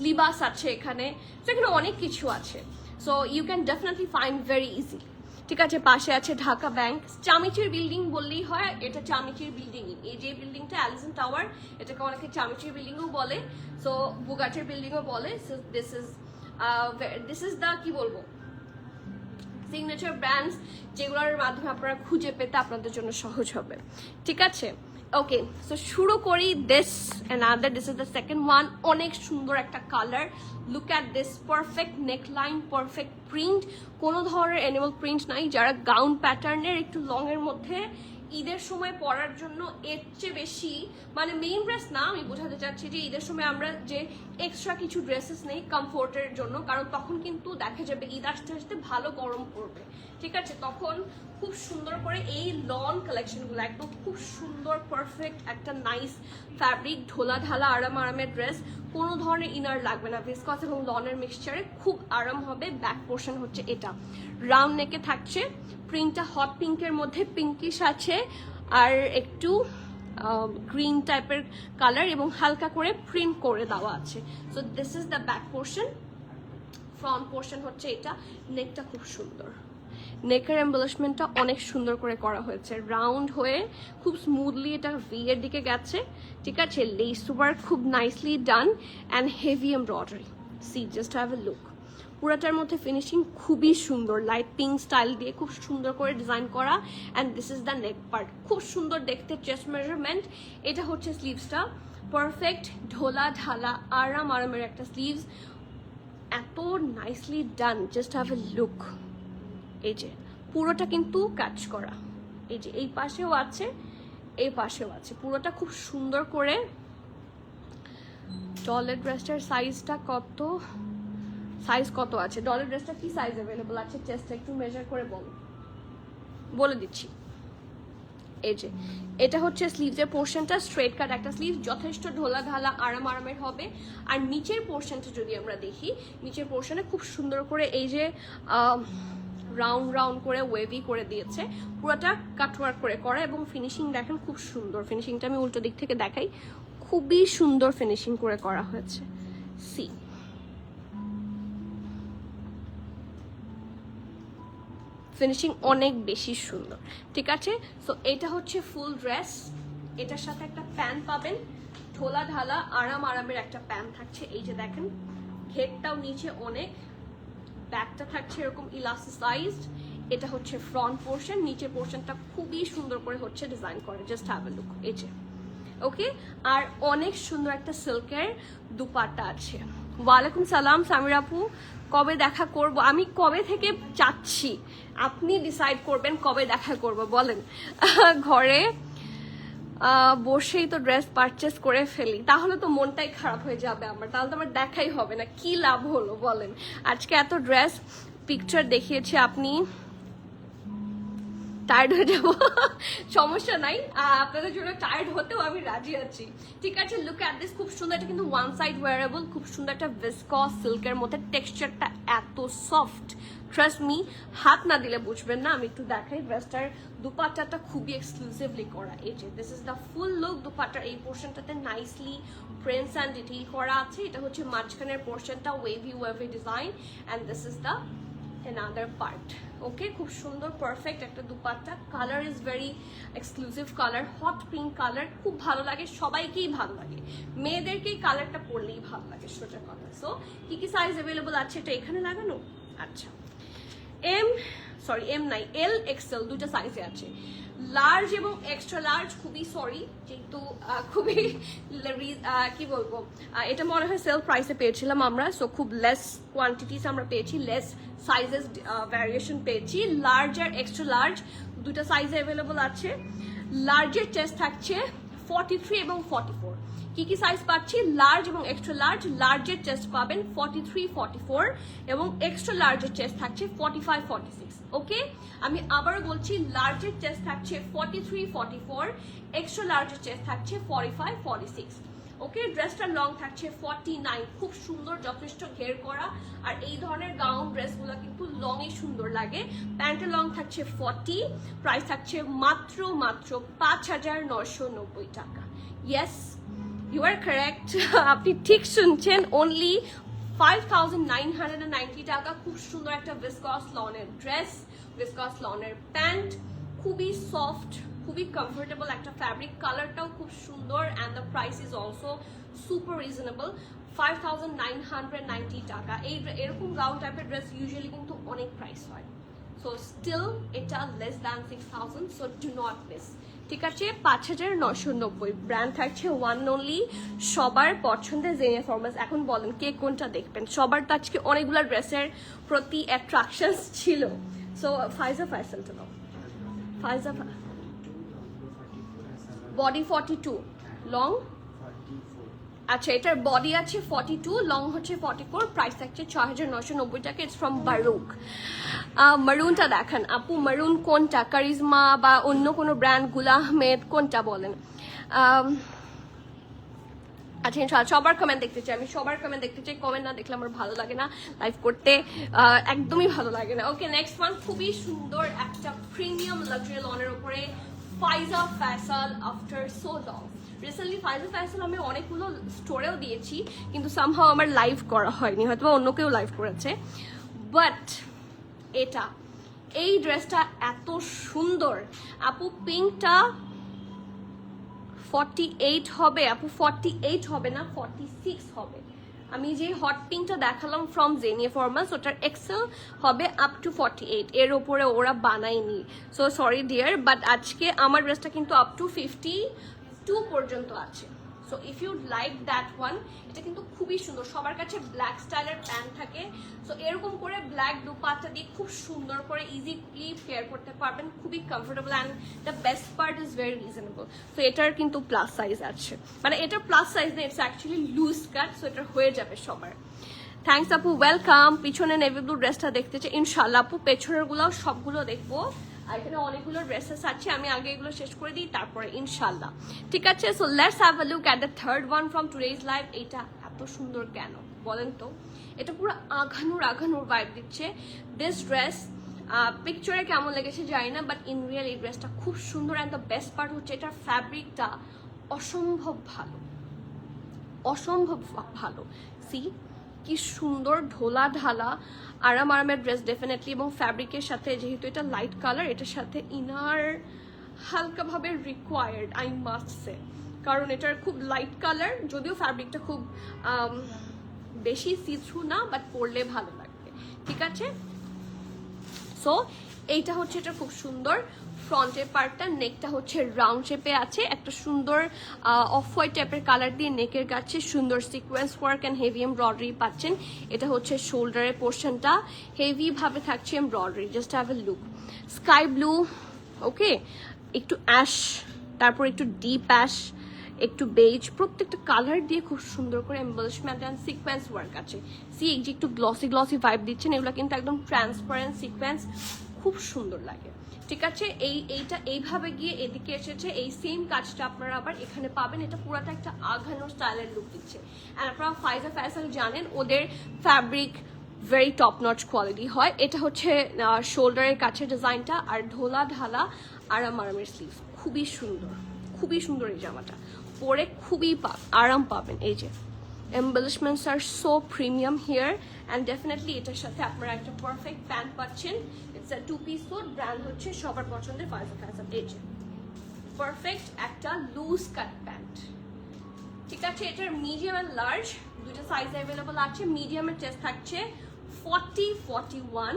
লিবাস আছে এখানে। তো এখানে অনেক কিছু আছে, so you can definitely find very easy. ঠিক আছে, পাশে আছে ঢাকা ব্যাংক। চামিচির বিল্ডিং বললেই হয়, এটা চামিচির বিল্ডিংই। এই যে বিল্ডিংটা অ্যালিসন টাওয়ার, এটাকে অনেকে চামিচির বিল্ডিংও বলে, সো বুগাটির বিল্ডিংও বলে। সো দিস ইজ দ্য কি বলবো সিগনেচার ব্র্যান্ডস, যেগুলোর মাধ্যমে আপনারা খুঁজে পেতে আপনাদের জন্য সহজ হবে। ঠিক আছে, ওকে, সো শুরু করি। This is the second one. অনেক সুন্দর একটা colour, look at this, perfect neckline, perfect print, কোনো ধরনের অ্যানিমাল প্রিন্ট নাই। যারা গাউন প্যাটার্নের একটু লং এর মধ্যে ঈদের সময় পরার জন্য, এর চেয়ে বেশি মানে মেইন ড্রেস না, আমি বোঝাতে চাচ্ছি যে ঈদের সময় আমরা যে এক্সট্রা কিছু ড্রেসেস নেই কমফোর্টের জন্য, কারণ তখন কিন্তু দেখা যাবে ঈদ আসতে আসতে ভালো গরম পড়বে। ঠিক আছে, তখন খুব সুন্দর করে এই লন কালেকশনগুলো, একদম খুব সুন্দর পারফেক্ট একটা নাইস ফ্যাব্রিক, ঢোলা ঢালা আরামের ড্রেস, কোনো ধরনের ইনার লাগবে না। ভিসকস এবং লনের মিক্সচারে খুব আরাম হবে। ব্যাক পোর্শন হচ্ছে এটা, রাউন্ড নেকে থাকছে, প্রিন্টটা হট পিঙ্কের মধ্যে পিঙ্কিশ আছে, আর একটু গ্রিন টাইপের কালার এবং হালকা করে প্রিন্ট করে দেওয়া আছে। So this is the back portion. Front portion হচ্ছে এটা, নেকটা খুব সুন্দর, নেকের এমবলিশমেন্টটা অনেক সুন্দর করে করা হয়েছে, রাউন্ড হয়ে খুব স্মুথলি এটা ভি এর দিকে গেছে। ঠিক আছে, লেস ওয়ার্ক খুব nicely done and heavy embroidery. See just have a look, পুরাটার মধ্যে ফিনিশিং খুবই সুন্দর, লাইট পিঙ্ক স্টাইল দিয়ে খুব সুন্দর করে ডিজাইন করা। And this is the neck part, খুব সুন্দর দেখতে, চেস্ট মেজারমেন্ট। এটা হচ্ছে স্লিভসটা, পারফেক্ট ঢোলা ঢালা আরামের একটা স্লিভস, এত nicely done, just have a look. এই যে পুরোটা কিন্তু কাজ করা, এই যে এই পাশেও আছে, এই পাশেও আছে, পুরোটা খুব সুন্দর করে। ডলের ড্রেসটার সাইজটা কত, সাইজ কত আছে, ডলের ড্রেসটা কি সাইজ অ্যাভেলেবল আছে, চেস্টটা একটু মেজার করে বলে দিচ্ছি। এই যে এটা হচ্ছে স্লিভসের পোর্শনটা, স্ট্রেট কাট একটা স্লিভ, যথেষ্ট ঢোলা ঢালা আরামের হবে। আর নিচের পোর্শনটা যদি আমরা দেখি, নিচের পোর্শনে খুব সুন্দর করে এই যে রাউন্ড করে ওয়েভি করে দিয়েছে, পুরোটা কাটওয়ার্ক করে করা, এবং ফিনিশিং দেখেন খুব সুন্দর। ফিনিশিংটা আমি উল্টো দিক থেকে দেখাই, খুবই সুন্দর ফিনিশিং করে করা হয়েছে। সি ফিনিশিং অনেক বেশি সুন্দর। ঠিক আছে, সো এটা হচ্ছে ফুল ড্রেস, এটার সাথে একটা প্যান্ট পাবেন, ঢোলা ঢালা আরামের একটা প্যান্ট থাকছে। এই যে দেখেন ঘেরটাও নিচে অনেক, ব্যাকটা থাকছে এরকম ইলাস্টিসাইজড। এটা হচ্ছে ফ্রন্ট পোর্শন, নিচের পোর্শনটা খুবই সুন্দর করে হচ্ছে ডিজাইন করে, জাস্ট হ্যাভ এ লুক। এই যে ওকে, আর অনেক সুন্দর একটা সিল্কের দুপাট্টা আছে। ওয়ালাইকুম সালাম সামির আপু, কবে দেখা করব? আমি কবে থেকে চাচ্ছি, আপনি ডিসাইড করবেন কবে দেখা করব বলেন। ঘরে বসেই তো ড্রেস পারচেস করে ফেলি, তাহলে তো মনটাই খারাপ হয়ে যাবে আমার, তাহলে তো আমার দেখাই হবে না, কি লাভ হলো বলেন। আজকে এত ড্রেস পিকচার দেখিয়েছি, আপনি টায়ার্ড হয়ে যাবো, সমস্যা নাই, আপনাদের জন্য টায়ার্ড হতেও আমি রাজি আছি। ঠিক আছে, লুক অ্যাট দিস, খুব সুন্দর, এটা কিন্তু ওয়ান সাইড ওয়ারেবল, খুব সুন্দর একটা ভিসকস সিল্কের মধ্যে, টেক্সচারটা এত সফট, ট্রাস্ট মি, হাত না দিলে বুঝবেন না। আমি একটু দেখাই, ড্রেসটার দুপাট্টাটা খুবই এক্সক্লুসিভলি করা। এই যে this is the full look, দুপাট্টার এই পোর্শনটাতে নাইসলি প্রিন্টস অ্যান্ড ডিটেইল করা আছে। এটা হচ্ছে মাঝখানের পোর্শনটা, wavy design, and this is the another part. Okay, খুব সুন্দর পারফেক্ট একটা dupatta, colour is very exclusive colour, hot pink colour, খুব ভালো লাগে, সবাইকেই ভালো লাগে, মেয়েদেরকেই কালারটা পরলেই ভালো লাগে, সোজা কথা। সো কি সাইজ অ্যাভেলেবল আছে, এটা এখানে লাগানো, আচ্ছা এম নাই, এল এক্সেল দুটো সাইজে আছে, লার্জ এবং এক্সট্রা লার্জ। খুবই সরি, যেহেতু খুবই কি বলবো, এটা মনে হয় সেল প্রাইসে পেয়েছিলাম আমরা, সো খুব লেস কোয়ান্টিটিস আমরা পেয়েছি, লেস সাইজেস ভ্যারিয়েশন পেয়েছি। লার্জ আর এক্সট্রা লার্জ দুটো সাইজে অ্যাভেলেবল আছে। লার্জের চেস্ট থাকছে 43 এবং 44 কি কি সাইজ পাচ্ছি লার্জ এবং এক্সট্রা লার্জ লার্জের চেস্ট পাবেন 43 44 এবং এক্সট্রা লার্জের চেস্ট থাকছে 45 46 ওকে আমি আবারও বলছি লার্জের চেস্ট থাকছে 43 44 এক্সট্রা লার্জের চেস্ট থাকছে 45 46 ওকে ড্রেসটা লং থাকছে 49 খুব সুন্দর যথেষ্ট ঘের করা আর এই ধরনের গাউন ড্রেসগুলো কিন্তু লং এ সুন্দর লাগে প্যান্টের লং থাকছে 40 প্রাইস থাকছে মাত্র 5,990 টাকা ইয়েস ইউ আর কারেক্ট আপনি ঠিক শুনছেন অনলি 5,990 টাকা খুব সুন্দর একটা ভিসকস লনের ড্রেস ভিসকস লনের প্যান্ট খুবই সফট খুবই কমফোর্টেবল একটা ফ্যাব্রিক কালারটাও খুব সুন্দর and the price is also super reasonable 5,990 টাকা এরকম গাউন টাইপের ড্রেস ইউজুয়ালি কিন্তু অনেক প্রাইস হয় সো স্টিল এটা less than 6,000 so do not miss ঠিক আছে 5,990 ব্র্যান্ড থাকছে ওয়ান অনলি সবার পছন্দের জেনিয়া ফরমাস এখন বলেন কে কোনটা দেখবেন সবার তো আজকে অনেকগুলো ড্রেসের প্রতি অ্যাট্রাকশনস ছিল সো ফাইজা ফ্যাশনটা নাও ফাইজা বডি 42 লং আচ্ছা এটার বডি আছে 42 লং হচ্ছে 44 প্রাইস থাকছে 6,990 টাকা ইটস ফ্রম বারুক মারুনটা দেখেন আপু মারুন কোনটা কারিজমা বা অন্য কোনো ব্র্যান্ড গুল আহমেদ কোনটা বলেন আচ্ছা ইনশাআল্লাহ সবার কমেন্ট দেখতে চাই আমি সবার কমেন্ট দেখতে চাই কমেন্ট না দেখলে আমার ভালো লাগে না লাইভ করতে একদমই ভালো লাগে না ওকে নেক্সট ওয়ান খুবই সুন্দর একটা প্রিমিয়াম লাক্সারি লনের উপরে ফাইজা fashion after so long recently ফাইজা ফ্যাশন আমি অনেকগুলো স্টোরেও দিয়েছি কিন্তু সামহাও আমার লাইভ করা হয়নি হয়তো অন্য কেউ লাইভ করেছে বাট এটা এই ড্রেসটা এত সুন্দর আপু পিঙ্কটা 48 হবে আপু 48 হবে না 46 হবে আমি যে হট পিঙ্কটা দেখালাম ফ্রম জেনিয়া ফরমাস ওটার এক্সেল হবে আপ টু 48 এর উপরে ওরা বানায়নি সো সরি ডিয়ার বাট আজকে আমার ড্রেসটা কিন্তু আপ টু 52 পর্যন্ত আছে so if you like that one এটা কিন্তু খুবই সুন্দর সবার কাছে ব্ল্যাক স্টাইলের প্যান্ট থাকে সো এরকম করে ব্ল্যাক দুপাট্টা দিয়ে খুব সুন্দর করে ইজিলি পেয়ার করতে পারবেন খুবই comfortable and the best part is very reasonable so এটার কিন্তু প্লাস সাইজ আছে মানে এটার প্লাস সাইজ না it's actually loose cut so এটা হয়ে যাবে সবার থ্যাংকস আপু ওয়েলকাম পিছনে নেভি ব্লু ড্রেসটা দেখতে চাই ইনশাল্লাহ আপু পেছনের গুলো সবগুলো দেখবো আর এখানে অনেকগুলো ড্রেসেস আছে আমি আগে এগুলো শেষ করে দিই তারপরে ইনশাল্লাহ ঠিক আছে so let's have a look at the third one from today's live এটা এত সুন্দর কেন বলেন তো এটা পুরো আঘানুর ভাইব দিচ্ছে দিস ড্রেস পিকচারে কেমন লেগেছে জানি না বাট ইন রিয়েল এই ড্রেসটা খুব সুন্দর অ্যান্ড দ্য বেস্ট পার্ট হচ্ছে এটার ফ্যাব্রিকটা অসম্ভব ভালো সি কি সুন্দর ঢোলা ঢালা আরামের ড্রেস ডেফিনেটলি এবং ফ্যাব্রিকের সাথে যেহেতু এটা লাইট কালার এটার সাথে ইনার হালকাভাবে রিকোয়ার্ড আই মাস্ট সে কারণ এটার খুব লাইট কালার যদিও ফ্যাব্রিকটা খুব বেশি সি থ্রু না বাট পরলে ভালো লাগবে ঠিক আছে সো এইটা হচ্ছে এটা খুব সুন্দর ফ্রন্টের পার্টটা নেকটা হচ্ছে রাউন্ড শেপে আছে একটা সুন্দর অফ হোয়াইট টাইপের কালার দিয়ে নেকের কাছে সুন্দর sequence work and heavy embroidery পাচ্ছেন এটা হচ্ছে শোল্ডারের পোর্শনটা হেভি ভাবে থাকছে embroidery just have a look sky blue ওকে একটু অ্যাশ তারপর একটু ডিপ অ্যাশ একটু বেজ প্রত্যেকটা কালার দিয়ে খুব সুন্দর করে এমবলিশমেন্ট অ্যান্ড সিকোয়েন্স ওয়ার্ক আছে সি এই যে একটু গ্লসি ভাইব দিচ্ছেন এগুলো কিন্তু একদম ট্রান্সপারেন্ট সিকোয়েন্স খুব সুন্দর লাগে ঠিক আছে এইটা এইভাবে গিয়ে এদিকে এসেছে এই সেম কাজটা আপনারা আবার এখানে পাবেন এটা পুরোটা একটা আঘানো স্টাইলের লুক দিচ্ছে আর আপনারা ফাইজা ফ্যাশন জানেন ওদের fabric very top notch quality হয় এটা হচ্ছে শোল্ডারের কাছে ডিজাইনটা আর ঢোলা ঢালা আরামের স্লিভ খুবই সুন্দর এই জামাটা পরে খুবই আরাম পাবেন এই যে embellishments are so premium here and definitely এটার সাথে আপনারা একটা পারফেক্ট প্যান্ট পাচ্ছেন it's a two piece suit brand হচ্ছে সবার পছন্দের ফাইজা ফ্যাশন এই যে পারফেক্ট একটা লুজ কাট প্যান্ট ঠিক আছে এটার মিডিয়াম এন্ড লার্জ দুটো সাইজ अवेलेबल আছে মিডিয়ামের চেস্ট থাকছে 40-41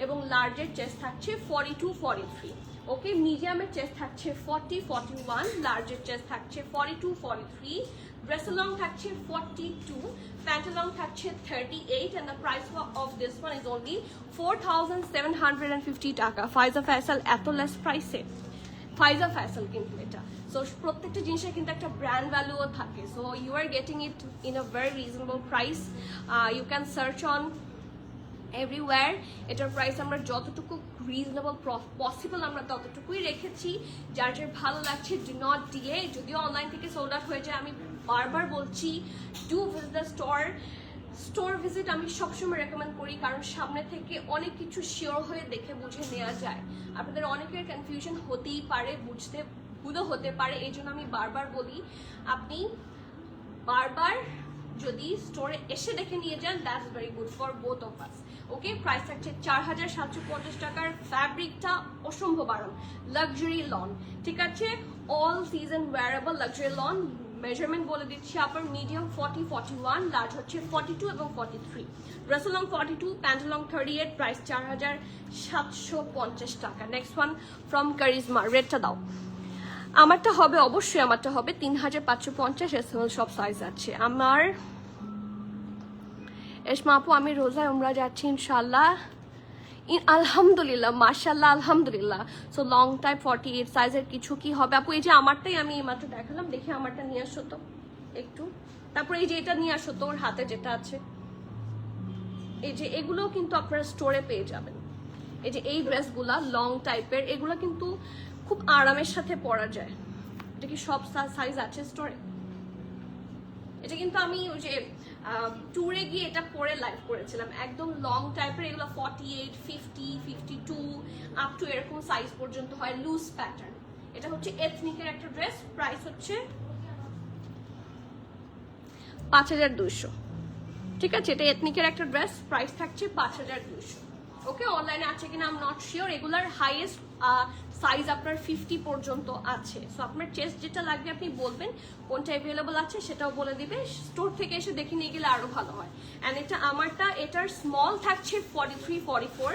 এবং লার্জের চেস্ট থাকছে 42-43 ওকে মিডিয়ামের চেস্ট থাকছে 40-41 লার্জের চেস্ট থাকছে 42-43 ড্রেস লং থাকছে 42 প্যান্ট লং থাকছে 38 and the price of this one is only 4,750 টাকা ফাইজা ফ্যাশন এত লেস প্রাইসে ফাইজা ফ্যাশন কিন্তু এটা। সো প্রত্যেকটা জিনিসের কিন্তু একটা ব্র্যান্ড ভ্যালুও থাকে। So you are getting it in a very reasonable price. You can search on everywhere. এটার প্রাইস আমরা যতটুকু রিজনেবল পসিবল আমরা ততটুকুই রেখেছি। যার যার ভালো লাগছে ডু নট ডিলে। যদিও অনলাইন থেকে সোল্ড আউট হয়ে যায়, আমি বারবার বলছি do visit the store visit আমি সবসময় রেকমেন্ড করি, কারণ সামনে থেকে অনেক কিছু শিওর হয়ে দেখে বুঝে নেওয়া যায়। আপনাদের অনেকের কনফিউশন হতেই পারে, বুঝতে ভুলও হতে পারে, এই জন্য আমি বারবার বলি আপনি বারবার যদি স্টোরে এসে দেখে নিয়ে যান, that's very good for both of us. Okay, price থাকছে 4750 টাকার। ফ্যাব্রিকটা অসম্ভব আরাম, লাক্সারি লন, ঠিক আছে, all season wearable luxury loan. Measurement বলে দিচ্ছি, আপার মিডিয়াম 40, 41, লার্জ হচ্ছে 42 এবং 43, dress long 42, pant long 38, price 4750 টাকা। নেক্সট ওয়ান ফ্রম কারিজমা, রেডটা দাও। আমারটা হবে, অবশ্যই আমারটা হবে 3550, এসএমএল সব সাইজ আছে আমার। এসমা আপু, আমি রোজায় উমরা যাচ্ছি ইনশাল্লাহ। আলহামদুলিল্লাহ, মাশাল্লাহ, আলহামদুলিল্লাহ। সো লং টাইপ 48 সাইজের কিছু কি হবে আপু? এই যে আমারটাই আমি মাত্র দেখালাম, দেখি আমারটা নিয়ে আসো তো একটু। তারপরে এই যে এটা নিয়ে আসো তো, ওর হাতে যেটা আছে, এই যে এগুলো কিন্তু আপনারা স্টোরে পেয়ে যাবেন। এই যে এই ড্রেসগুলা লং টাইপের, এগুলো কিন্তু খুব আরামের সাথে পরা যায়। এটা কি সব সাইজ আছে স্টোরে? এটা কিন্তু আমি ওই যে ট্যুরে গিয়ে এটা পরে লাইভ করেছিলাম, একদম লং টাইপের। এগুলো 48, 50, 52 আপ টু এরকম সাইজ পর্যন্ত হয়, লুজ প্যাটার্ন। এটা হচ্ছে এথনিকের একটা ড্রেস, প্রাইস হচ্ছে 5200, ঠিক আছে। এটা এথনিকের একটা ড্রেস, প্রাইস থাকছে 5200। ওকে, অনলাইনে আছে কিনা আই এম নট শিওর। এগুলার হাইয়েস্ট সাইজ আপনার 50 পর্যন্ত আছে। সো আপনার চেস্ট যেটা লাগবে আপনি বলবেন, কোনটা অ্যাভেলেবল আছে সেটাও বলে দিবে। স্টোর থেকে এসে দেখে নিয়ে গেলে আরো ভালো হয়। অ্যান্ড এটা আমারটা, এটার স্মল থাকছে 43, 44,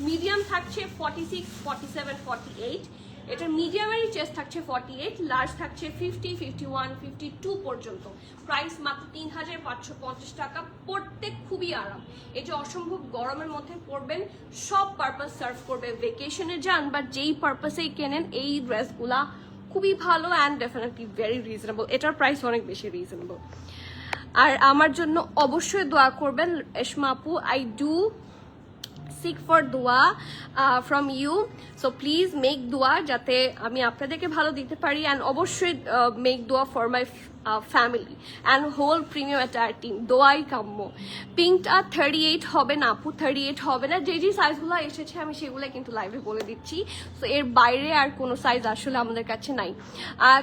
মিডিয়াম থাকছে 46, 47, 48, এটার মিডিয়ামেরই চেস্ট থাকছে 48, লার্জ থাকছে 50, 51, 52 পর্যন্ত। প্রাইস মাত্র 3550 টাকা। পরতে খুবই আরাম। এই যে অসম্ভব গরমের মধ্যে পরবেন, সব পারপাস সার্ভ করবে। ভেকেশনে যান বা যেই পারপাসেই কেনেন, এই ড্রেসগুলা খুবই ভালো অ্যান্ড ডেফিনেটলি ভেরি রিজনেবল। এটার প্রাইস অনেক বেশি রিজনেবল। আর আমার জন্য অবশ্যই দোয়া করবেন এসমা আপু। I do seek for dua from you, so please make dua যাতে আমি আপনাদেরকে ভালো দিতে পারি, and অবশ্যই make dua for my family and whole premium attire team. দোয়াই কাম্য। পিঙ্কটা 38 হবে না আপু, 38 হবে না। যে যে সাইজগুলো এসেছে আমি সেগুলো কিন্তু লাইভে বলে দিচ্ছি। সো এর বাইরে আর কোনো সাইজ আসলে আমাদের কাছে নাই।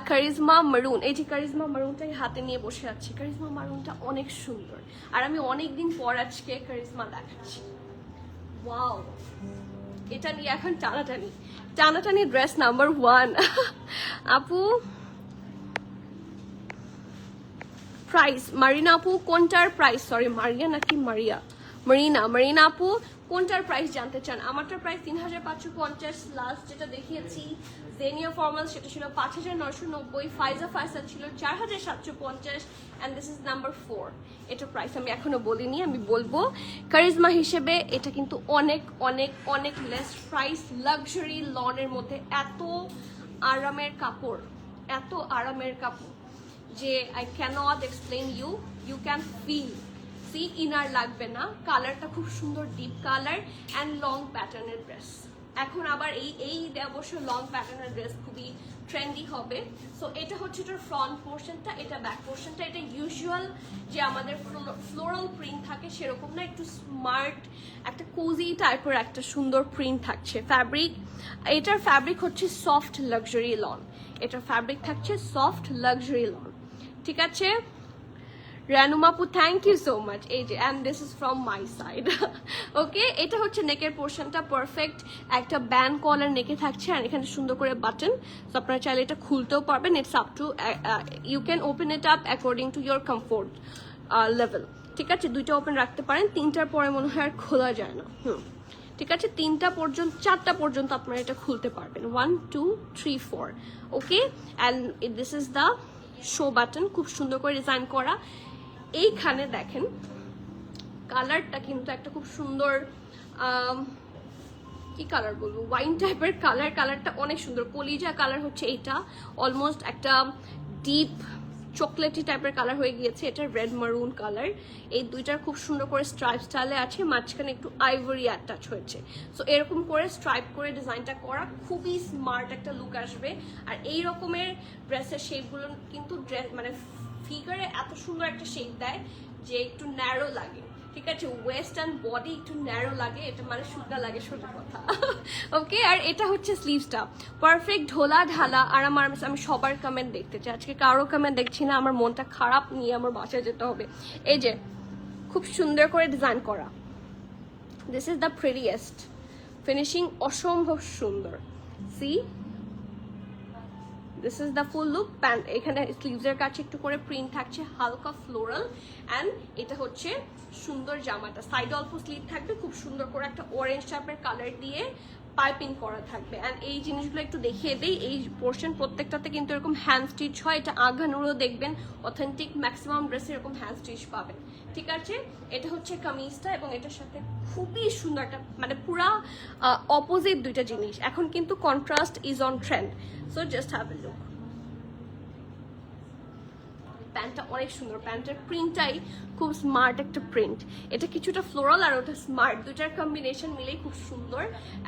কারিজমা মারুন, এই যে কারিজমা মারুনটাই হাতে নিয়ে বসে আছি। কারিজমা মারুনটা অনেক সুন্দর, আর আমি অনেকদিন পর আজকে কারিজমা দেখাচ্ছি। ওয়াও, এটা নিয়ে এখন টানাটানি ড্রেস নাম্বার 1 আপু। প্রাইস মারিনা আপু কোনটার প্রাইস? সরি, মারিয়া নাকি মারিয়া? মারিনা আপু কোনটার প্রাইস জানতে চান? আমারটার প্রাইস 3550। লাস্ট যেটা দেখিয়েছি জেনিয়া ফর্মাল, সেটা ছিল 5990। ফাইজা ফাইসা ছিল 4750, অ্যান্ড দিস ইজ নাম্বার 4। এটা প্রাইস আমি এখনো বলিনি, আমি বলবো। কারিজমা হিসেবে এটা কিন্তু অনেক অনেক অনেক লেস প্রাইস। লাক্সারি লনের মধ্যে এত আরামের কাপড়, এত আরামের কাপড় যে I can't explain you can feel. See inner লাগবে না, কালারটা খুব সুন্দর ডিপ কালার অ্যান্ড লং প্যাটার্নের ড্রেস। এখন আবার এই অবশ্য লং প্যাটার্নের ড্রেস খুবই ট্রেন্ডি হবে। সো এটা হচ্ছে এটার ফ্রন্ট পোর্শনটা, এটা ব্যাক পোর্শনটা। এটা ইউজুয়াল যে আমাদের ফ্লোরাল প্রিন্ট থাকে সেরকম না, একটু স্মার্ট একটা কোজি টাইপের একটা সুন্দর প্রিন্ট থাকছে। ফ্যাব্রিক, এটার ফ্যাব্রিক হচ্ছে সফট লাক্সারি লন। এটার ফ্যাব্রিক থাকছে সফট লাক্সারি লন, ঠিক আছে। রানুমাপু থ্যাংক ইউ সো মাচ। এই যে and this is from my side. Okay, এটা হচ্ছে নেকের পোর্শনটা, পারফেক্ট একটা ব্যান্ড কলার নেকে থাকছে, আর এখানে সুন্দর করে বাটন। সো আপনারা চাইলে এটা খুলতেও পারবেন। It's up to, you can open it up according to your comfort level, ঠিক আছে। দুইটা ওপেন রাখতে পারেন, 3টার পরে মনে হয় আর খোলা যায় না। ঠিক আছে, 3টা পর্যন্ত 4টা পর্যন্ত আপনারা এটা খুলতে পারবেন। 1 2 3 4। ওকে, and this is the show button, খুব সুন্দর করে ডিজাইন করা। এইখানে দেখেন কালারটা কিন্তু একটা খুব সুন্দর কি কি কালার বলবো, ওয়াইন টাইপের কালারটা অনেক সুন্দর। কলিজা কালার হচ্ছে এটা, অলমোস্ট একটা ডিপ চকলেটি টাইপের কালার হয়ে গিয়েছে। এটা রেড মারুন কালার, এই দুইটার খুব সুন্দর করে স্ট্রাইপ স্টাইলে আছে, মাঝখানে একটু আইভরি অ্যাটাচ হয়েছে। সো এরকম করে স্ট্রাইপ করে ডিজাইনটা করা, খুবই স্মার্ট একটা লুক আসবে। আর এই রকমের ড্রেসের শেপগুলো কিন্তু মানে ফিগারে এত সুন্দর একটা শেপ দেয় যে একটু ন্যারো লাগে, ঠিক আছে, ওয়েস্ট অ্যান্ড বডি একটু ন্যারো লাগে, এটা মানে সুন্দর লাগে সোজা কথা। ওকে, আর এটা হচ্ছে স্লিভসটা পারফেক্ট ঢোলা ঢালা। আর আমি সবার কমেন্ট দেখতে চাই, আজকে কারো কমেন্ট দেখছি না, আমার মনটা খারাপ নিয়ে আমার বাসায় যেতে হবে। এই যে খুব সুন্দর করে ডিজাইন করা, this is the prettiest finishing, অসম্ভব সুন্দর। C this is the full look. Pant এখানে স্লিভসের কাছে একটু করে প্রিন্ট থাকছে, হালকা ফ্লোরাল। অ্যান্ড এটা হচ্ছে সুন্দর জামাটা, সাইডে অল্প স্লিভ থাকবে, খুব সুন্দর করে একটা অরেঞ্জ টাইপের কালার দিয়ে পাইপিং করা থাকবে। অ্যান্ড এই জিনিসগুলো একটু দেখিয়ে দেই, এই পোর্শন প্রত্যেকটাতে কিন্তু এরকম হ্যান্ড স্টিচ হয়। এটা আগানুরও দেখবেন অথেন্টিক ম্যাক্সিমাম ড্রেসে এরকম হ্যান্ড স্টিচ পাবেন, ঠিক আছে। এটা হচ্ছে কামিজটা, এবং এটার সাথে খুবই সুন্দর একটা মানে পুরা অপোজিট দুইটা জিনিস। এখন কিন্তু contrast is on trend, so just have a look. প্যান্টটা অনেক সুন্দর, প্যান্টের প্রিন্টটাই খুব স্মার্ট একটা প্রিন্ট। এটা কিছুটা ফ্লোরাল আর ওটা স্মার্ট, দুটার কম্বিনেশন মিলেই খুব সুন্দর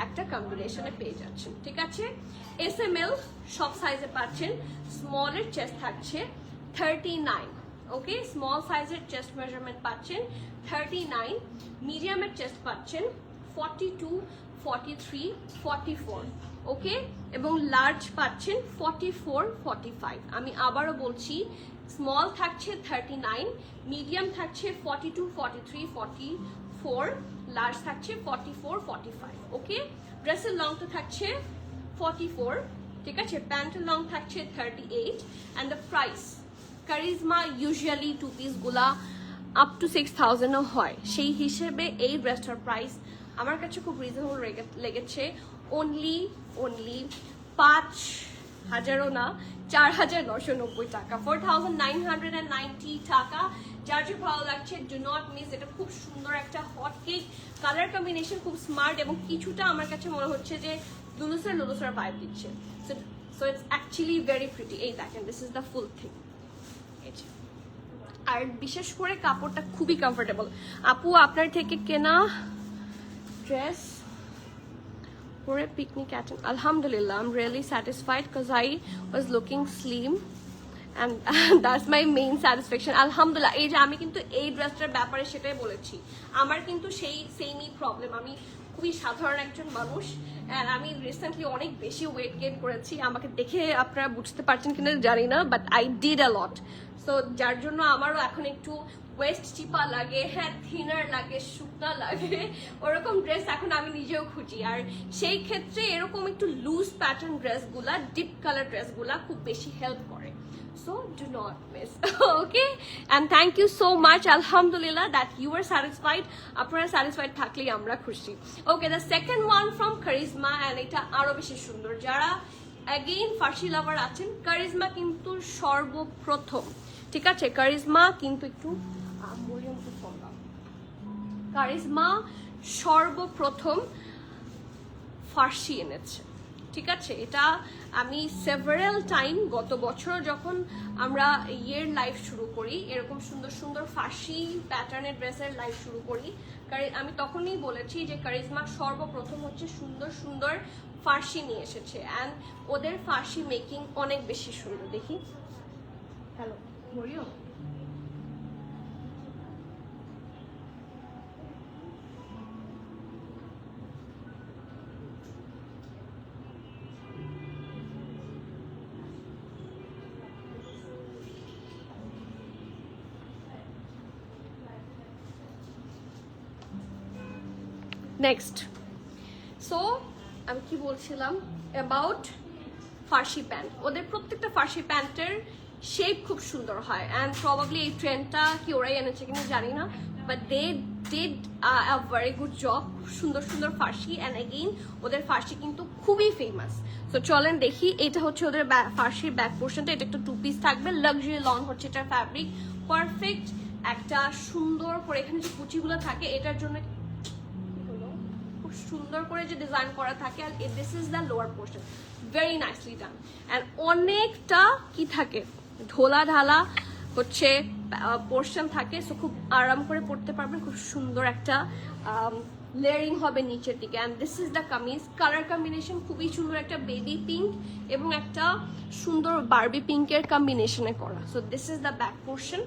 একটা কম্বিনেশনে পেয়ে যাচ্ছেন, ঠিক আছে। SML সব সাইজে পাচ্ছেন। স্মলের চেস্ট থাকছে 39, ওকে, স্মল সাইজের চেস্ট মেজারমেন্ট পাচ্ছেন 39, মিডিয়ামের চেস্ট পাচ্ছেন 42, 43, 44, ওকে, এবং লার্জ পাচ্ছেন 44, 45। আমি আবারও বলছি, স্মল থাকছে 39, মিডিয়াম থাকছে 42, 43, 44, লার্জ থাকছে 44, 45, ওকে। ড্রেসের লংটা থাকছে 44, ঠিক আছে, প্যান্টের লং থাকছে 38। And the price, Charizma usually two পিসগুলা আপ টু 6000ও হয়, সেই হিসেবে এই ড্রেসটার প্রাইস আমার কাছে খুব রিজনেবল লেগেছে। অনলি 5000ও না, 4990 টাকা, 4990 টাকা। যার যে ভালো লাগছে ডু নট মিস, এটা খুব সুন্দর একটা হট কেক কালার কম্বিনেশন, খুব স্মার্ট, এবং কিছুটা আমার কাছে মনে হচ্ছে যে লুলুসার ভাইব দিচ্ছে। So it's actually very pretty. এই দেখেন, this is the full thing. আর বিশেষ করে কাপড়টা খুবই কমফোর্টেবল। আপু আপনার থেকে কেনা ড্রেস পরে পিকনিক অ্যাটেন্ড, আলহামদুলিল্লাহ I am really satisfied because I was looking slim and that's my main satisfaction. আলহামদুলিল্লাহ। এই যে আমি কিন্তু এই ড্রেসটার ব্যাপারে সেটাই বলেছি, আমার কিন্তু সেই সেমই প্রবলেম। আমি খুবই সাধারণ একজন মানুষ, অ্যান্ড আমি রিসেন্টলি অনেক বেশি ওয়েট গেইন করেছি। আমাকে দেখে আপনারা বুঝতে পারছেন কিনা জানি না, but I did a lot. So যার জন্য আমারও এখন একটু ওয়েস্ট চিপা লাগে, হ্যাঁ থিনার লাগে, শুকনা লাগে, ওরকম ড্রেস এখন আমি নিজেও খুঁজি। আর সেই ক্ষেত্রে এরকম একটু লুজ প্যাটার্ন ড্রেসগুলা, ডিপ কালার ড্রেসগুলা খুব বেশি হেল্প করে। So do not miss. Okay, and thank you so much, alhamdulillah, that you were satisfied. আপনারা satisfied থাকলেই আমরা খুশি। Okay, the second one from Karizma, and এটা আরো বেশি সুন্দর। যারা again ফার্সি লাভার আছেন, কারিজমা কিন্তু সর্বপ্রথম, ঠিক আছে, কারিজমা কিন্তু একটু কারিজমা সর্বপ্রথম ফার্সি এনেছে, ঠিক আছে। এটা আমি সেভারাল টাইম গত বছর যখন আমরা ইয়ের লাইভ শুরু করি, এরকম সুন্দর সুন্দর ফার্সি প্যাটার্নের ড্রেসের লাইভ শুরু করি, আমি তখনই বলেছি যে কারিজমা সর্বপ্রথম হচ্ছে সুন্দর সুন্দর ফার্সি নিয়ে এসেছে, অ্যান্ড ওদের ফার্সি মেকিং অনেক বেশি সুন্দর। দেখি, হ্যালো মরিয়ম, নেক্সট। সো আমি কি বলছিলাম অ্যাবাউট ফার্সি প্যান্ট, ওদের প্রত্যেকটা ফার্সি প্যান্টের শেপ খুব সুন্দর হয়, অ্যান্ড প্রবাবলি এই ট্রেন্ডটা কি ওরাই এনেছে কিনা জানি না, but they did a very good job. খুব সুন্দর সুন্দর ফার্সি, অ্যান্ড এগেইন ওদের ফার্সি কিন্তু খুবই ফেমাস। সো চলেন দেখি, এটা হচ্ছে ওদের ফার্সির ব্যাক পোর্শনটা, এটা একটু টু পিস থাকবে, লাক্সারি লং হচ্ছে এটার ফ্যাব্রিক, পারফেক্ট একটা সুন্দর করে এখানে যে কুচিগুলো থাকে এটার জন্য খুব খুব সুন্দর করে যে ডিজাইন করা থাকে। আর this is the lower portion, very nicely done. And অনেকটা কি থাকে, ঢোলা ঢালা হচ্ছে পোর্শন থাকে, সো খুব আরাম করে পড়তে পারবেন। খুব সুন্দর একটা লেয়ারিং হবে নিচের দিকে। And this is the kameez, colour combination খুবই সুন্দর, একটা বেবি পিঙ্ক এবং একটা সুন্দর বারবি পিঙ্কের কম্বিনেশনে করা। So this is the back portion.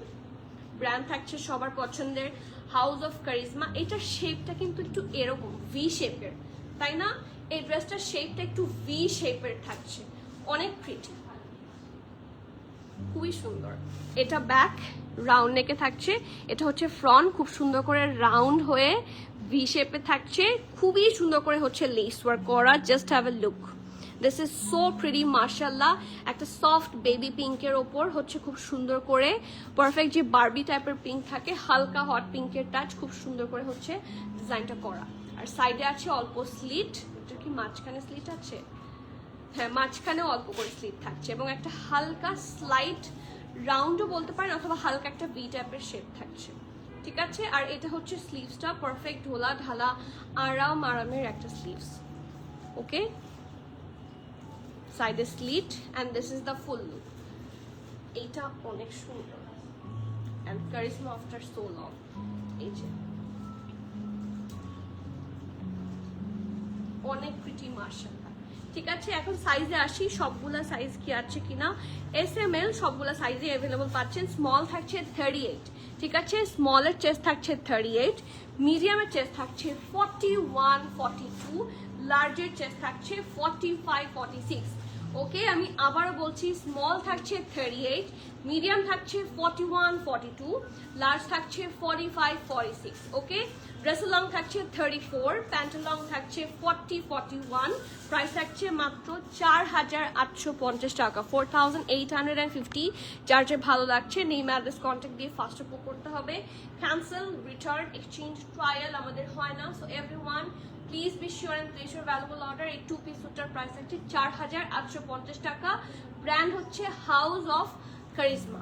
Brand থাকছে সবার পছন্দের হাউস অফ কারিজমা। এটার শেপটা কিন্তু একটু এরকম ভি শেপের, তাই না? এই ড্রেসটার শেপটা একটু ভি শেপের থাকছে, অনেক প্রিটি, খুবই সুন্দর। এটা ব্যাক রাউন্ড নেকে থাকছে, এটা হচ্ছে ফ্রন্ট, খুব সুন্দর করে রাউন্ড হয়ে ভি শেপে থাকছে, খুবই সুন্দর করে হচ্ছে লেস ওয়ার্ক করা। Just have a look, this is so pretty মাশাআল্লাহ। একটা সফট বেবি পিঙ্কের ওপর হচ্ছে খুব সুন্দর করে পারফেক্ট যে বারবি টাইপের পিঙ্ক থাকে, হালকা হট পিঙ্কের টাচ, খুব সুন্দর করে হচ্ছে ডিজাইনটা করা। আর সাইডে আছে অল্প স্লিট, এটা কি মাঝখানে স্লিট আছে? হ্যাঁ, মাঝখানে অল্প করে স্লিট থাকছে এবং একটা হালকা স্লাইট রাউন্ডও বলতে পারেন, অথবা হালকা একটা ভি টাইপের শেপ থাকছে, ঠিক আছে? আর এটা হচ্ছে স্লিভসটা, পারফেক্ট ঢোলা ঢালা আরামের একটা স্লিভস। ওকে, সাইডে slit and this is the full look. এইটা অনেক সুন্দর and charisma after so long. এই যে অনেক প্রিটি মাশাআল্লাহ। ঠিক আছে, এখন সাইজে আসি, সবগুলা সাইজ কি আছে কিনা। এস এম এল সবগুলা সাইজে অ্যাভেলেবল পাচ্ছেন। স্মল থাকছে 38, ঠিক আছে? স্মলের চেস্ট থাকছে 38, মিডিয়ামের চেস্ট থাকছে 41, 42, লার্জের চেস্ট থাকছে 45, 46। ওকে, আমি আবারও বলছি, স্মল থাকছে 38, মিডিয়াম থাকছে 41, 42, লার্জ থাকছে 45, 46। ওকে, ড্রেসের লং থাকছে 34, প্যান্টের লং থাকছে 40, 41, প্রাইস থাকছে মাত্র 4850 টাকা, 4850। যার যে ভালো লাগছে নেম অ্যাড্রেস কন্ট্যাক্ট দিয়ে ফার্স্ট বুক করতে হবে। ক্যান্সেল, রিটার্ন, এক্সচেঞ্জ, ট্রায়াল আমাদের হয় না। So everyone please be sure and place your valuable order. এই 2 পিস সুটটার প্রাইস হচ্ছে 4850 টাকা। ব্র্যান্ড হচ্ছে হাউস অফ কারিজমা।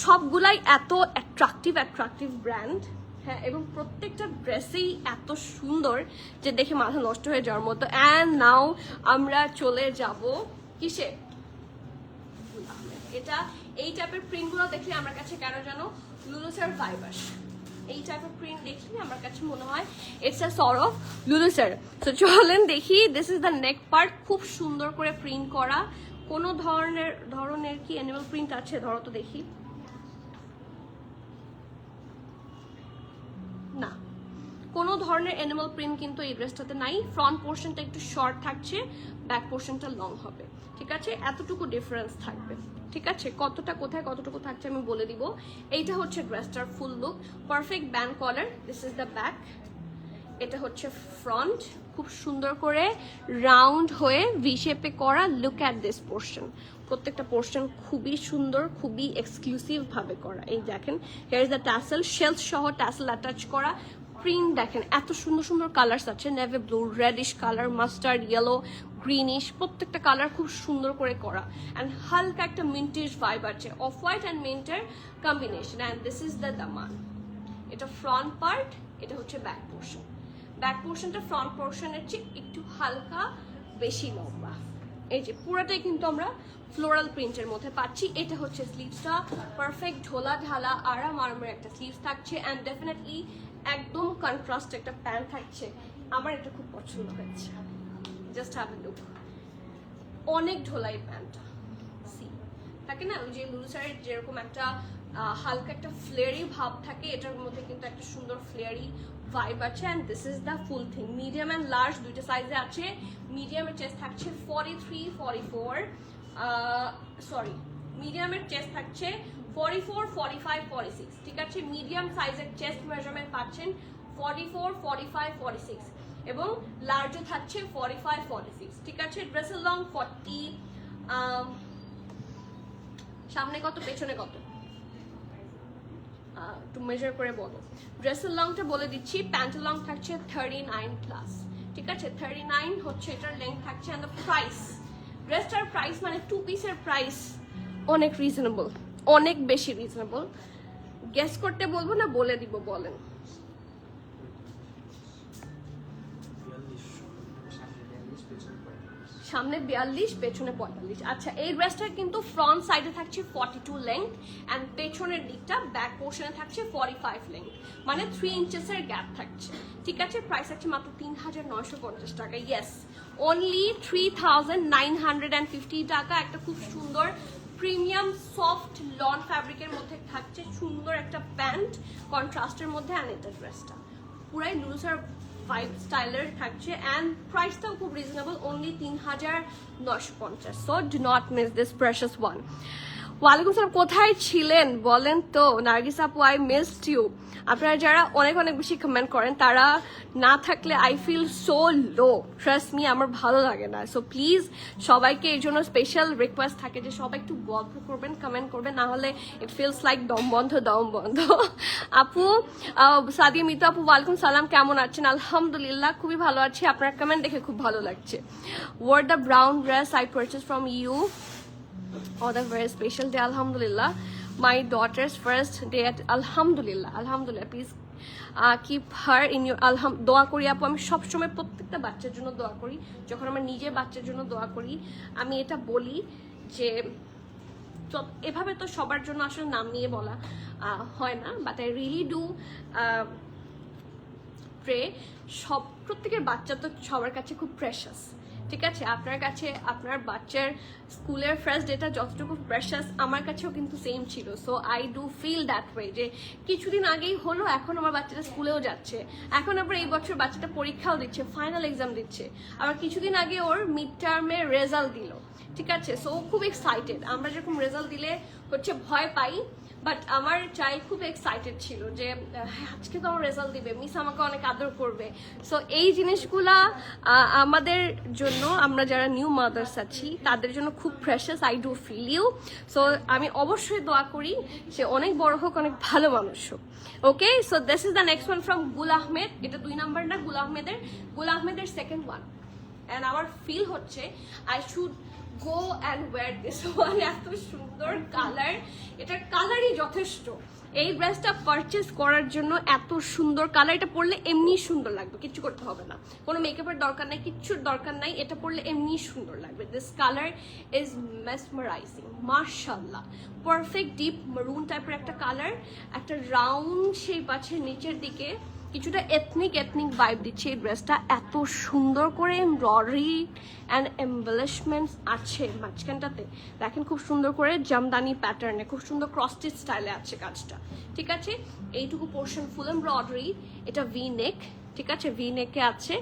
সবগুলাই এত অ্যাট্রাকটিভ ব্র্যান্ড, হ্যাঁ, এবং প্রত্যেকটা ড্রেসেই এত সুন্দর যে দেখে মাথা নষ্ট হয়ে যাওয়ার মতো। অ্যান্ড নাও আমরা চলে যাব কিসে, এটা এই টাইপের প্রিন্টগুলো দেখলে আমার কাছে কেন জানো লুলুসার ভাইব আসে। এই টাইপের প্রিন্ট দেখলে আমার কাছে মনে হয় ইটস আ সর্ট অফ লুলুসার। তো চলেন দেখি, this is the neck part, খুব সুন্দর করে প্রিন্ট করা। কোনো ধরনের কি অ্যানিমাল প্রিন্ট আছে? ধরো তো দেখি, না, কোনো ধরনের অ্যানিমাল প্রিন্ট কিন্তু এই ড্রেসটাতে নাই। ফ্রন্ট পোর্শনটা একটু শর্ট থাকছে, ব্যাক পোর্শনটা লং হবে, ঠিক আছে? এতটুকু ডিফারেন্স থাকবে, ঠিক আছে? কতটা কোথায় কতটুকু থাকছে আমি বলে দিব। এইটা হচ্ছে ড্রেসটার full look, perfect band collar, this is the back. এটা হচ্ছে ফ্রন্ট, খুব সুন্দর করে রাউন্ড হয়ে ভি শেপে করা। লুক অ্যাট দিস পোর্শন, প্রত্যেকটা পোর্শন খুবই সুন্দর, খুবই এক্সক্লুসিভ ভাবে করা। এই দেখেন, here is the tassel, shells সহ ট্যাসেল অ্যাটাচ করা। প্রিন্ট দেখেন, এত সুন্দর সুন্দর কালার্স আছে, navy blue, reddish colour, mustard yellow, greenish, প্রত্যেকটা কালার খুব সুন্দর করে করা। অ্যান্ড হালকা একটা মিন্টেজ ভাইব আছে, অফ হোয়াইট অ্যান্ড মিন্টের combination. And this is the daman. এটা ফ্রন্ট পার্ট, এটা হচ্ছে ব্যাক পোর্শন। ব্যাক পোর্শনটা ফ্রন্ট পোর্শনের চেয়ে একটু হালকা বেশি লম্বা। এই যে পুরোটাই কিন্তু আমরা ফ্লোরাল প্রিন্টের মধ্যে পাচ্ছি। এটা হচ্ছে স্লিভসটা, পারফেক্ট ঢোলা ঢালা আরামের একটা স্লিভস থাকছে। অ্যান্ড ডেফিনেটলি একদম কন্ট্রাস্ট একটা প্যান্ট থাকছে। আমার এটা খুব পছন্দ হয়েছে, জাস্ট হ্যাভ এ লুক। অনেক ঢোলাই প্যান্টটা, সি থাকে না ওই যে লুলুসারের যেরকম একটা হালকা একটা ফ্লেয়ারি ভাব থাকে, এটার মধ্যে কিন্তু একটা সুন্দর ফ্লেয়ারি ভাইব আছে। And this is the full thing. Medium and large দুইটা সাইজে আছে। মিডিয়ামের চেস্ট থাকছে 43, 44, সরি, মিডিয়ামের চেস্ট থাকছে 44, 45, 46, ঠিক আছে? মিডিয়াম সাইজের চেস্ট মেজারমেন্ট পাচ্ছেন 44, 45, 46 এবং লার্জও থাকছে 45, 46, ঠিক আছে? ড্রেসের লং 40, সামনে কত পেছনে কত একটু মেজার করে বলো। ড্রেসের লংটা বলে দিচ্ছি, প্যান্টের লং থাকছে 39 প্লাস, ঠিক আছে? 39 হচ্ছে এটার লেন্থ থাকছে। অ্যান্ড দ্য প্রাইস, ড্রেসটার প্রাইস মানে 2 পিসের প্রাইস অনেক রিজনেবল, অনেক বেশি রিজনেবল। গেস করতে বলবো না বলে দিব, বলেন। সামনে 42 পেছনে 45। আচ্ছা এই ড্রেসটার কিন্তু ফ্রন্ট সাইডে থাকছে 42 লেন্থ অ্যান্ড পেছনের দিকটা ব্যাক পোর্শনে থাকছে 45 লেন্থ, মানে 3 ইঞ্চেসের গ্যাপ থাকছে। ঠিক আছে, প্রাইস আছে মাত্র 3950 টাকা। ইয়েস, অনলি 3950 টাকা। একটা খুব সুন্দর প্রিমিয়াম সফট লন ফ্যাব্রিকের মধ্যে থাকছে সুন্দর একটা প্যান্ট কন্ট্রাস্টের মধ্যে, অ্যান্ড এটা ড্রেসটা পুরাই লুজার ভাইব স্টাইলের থাকছে অ্যান্ড প্রাইসটাও খুব reasonable, only 3950। So do not miss this precious one. ওয়ালাইকুম সালাম, কোথায় ছিলেন বলেন তো নার্গিস আপু, আই মিসড ইউ। আপনারা যারা অনেক অনেক বেশি কমেন্ট করেন তারা না থাকলে I feel so low, trust me, আমার ভালো লাগে না। সো প্লিজ সবাইকে এই জন্য স্পেশাল রিকোয়েস্ট থাকে যে সবাই একটু গল্প করবেন, কমেন্ট করবেন, না হলে ইট ফিলস লাইক দম বন্ধ দম বন্ধ। আপু সাদিয়া মিতু আপু, ওয়ালাইকুম সালাম, কেমন আছেন? আলহামদুলিল্লাহ খুবই ভালো আছি, আপনার কমেন্ট দেখে খুব ভালো লাগছে। Wear the brown dress I purchase from you on a very special day, alhamdulillah, my daughter's first day at alhamdulillah, please keep her in your দোয়া করি আপু। আমি সবসময় প্রত্যেকটা বাচ্চার জন্য দোয়া করি, যখন আমার নিজের বাচ্চার জন্য দোয়া করি আমি এটা বলি যে এভাবে তো সবার জন্য আসলে নাম নিয়ে বলা হয় না, but I really do pray প্রত্যেকের বাচ্চা তো সবার কাছে খুব প্রেশাস। ঠিক আছে, আপনার কাছে আপনার বাচ্চার স্কুলের ফার্স্ট ডেটা যতটুকু প্রেশাস আমার কাছেও কিন্তু সেম ছিল। So I do feel that way যে কিছুদিন আগেই হলো, এখন আমার বাচ্চাটা স্কুলেও যাচ্ছে, এখন আবার এই বছর বাচ্চাটা পরীক্ষাও দিচ্ছে, ফাইনাল এক্সাম দিচ্ছে, আবার কিছুদিন আগে ওর মিড টার্মের রেজাল্ট দিল। ঠিক আছে, সো খুব এক্সাইটেড। আমরা যেরকম রেজাল্ট দিলে হচ্ছে ভয় পাই, বাট আমার চাইল্ড খুব এক্সাইটেড ছিল যে আজকে তো আমার রেজাল্ট দিবে, মিস আমাকে অনেক আদর করবে। সো এই জিনিসগুলা আমাদের জন্য, আমরা যারা নিউ মাদার্স আছি তাদের জন্য খুব precious. I do feel you. So আমি অবশ্যই দোয়া করি সে অনেক বড় হোক, অনেক ভালো মানুষ হোক। Okay, so this is the next one from Gul Ahmed. এটা 2 নাম্বার না, গুল আহমেদের সেকেন্ড ওয়ান। অ্যান্ড আমার ফিল হচ্ছে I should go and wear this one. এত সুন্দর কালার, এটার কালারই যথেষ্ট এই ড্রেসটা পারচেস করার জন্য। এত সুন্দর কালার, এটা পরলে এমনি সুন্দর লাগবে, কিচ্ছু করতে হবে না, কোনো মেকআপের দরকার নাই, কিচ্ছুর দরকার নাই, এটা পরলে এমনি সুন্দর লাগবে। দিস কালার ইজ মেসমারাইজিং, মাশাআল্লাহ, পারফেক্ট ডিপ মারুন টাইপের একটা কালার, একটা রাউন্ড শেপ আছে নিচের দিকে, কিছুটা এথনিক ভাইব দিচ্ছে এই ড্রেসটা। এত সুন্দর করে এমব্রয়ডারি অ্যান্ড এমবেলিশমেন্টস আছে মাঝখানটাতে, দেখেন খুব সুন্দর করে জামদানি প্যাটার্নে, খুব সুন্দর ক্রস স্টিচ স্টাইলে আছে কাজটা। ঠিক আছে, এইটুকু পোর্শন ফুল এমব্রয়ডারি, এটা ভি নেক। ঠিক আছে, ভি নেকে আছে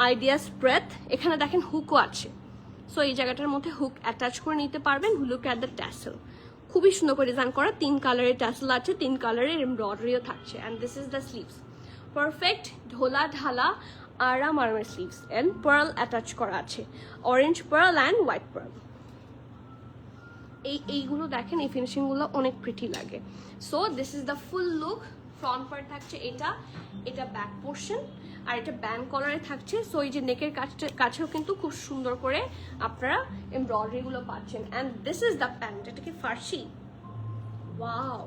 আইডিয়াস ব্রেথ, এখানে দেখেন হুকও আছে। সো এই জায়গাটার মধ্যে হুক অ্যাটাচ করে নিতে পারবেন। লুক অ্যাট দ্য ট্যাসেল, খুবই সুন্দর করে ডিজাইন করা, 3 কালারের ট্যাসেল আছে, 3 কালারের এমব্রয়ডারিও থাকছে। And this is the sleeves, perfect ঢোলা ঢালা আরাম আরামের স্লিভস, অ্যান্ড পার্ল অ্যাটাচ করা আছে, orange pearl and white pearl. এইগুলো দেখেন, এই ফিনিশিংগুলো অনেক প্রিটি লাগে। So this is the full look. Front part থাকছে এটা ব্যাক পোর্শন, আর এটা ব্যান্ড কলারে থাকছে। সো এই যে নেকের কাছেও কিন্তু খুব সুন্দর করে আপনারা এমব্রয়ডারি গুলো পাচ্ছেন। And this is the pant. এটা কি ফার্সি? ওয়াও,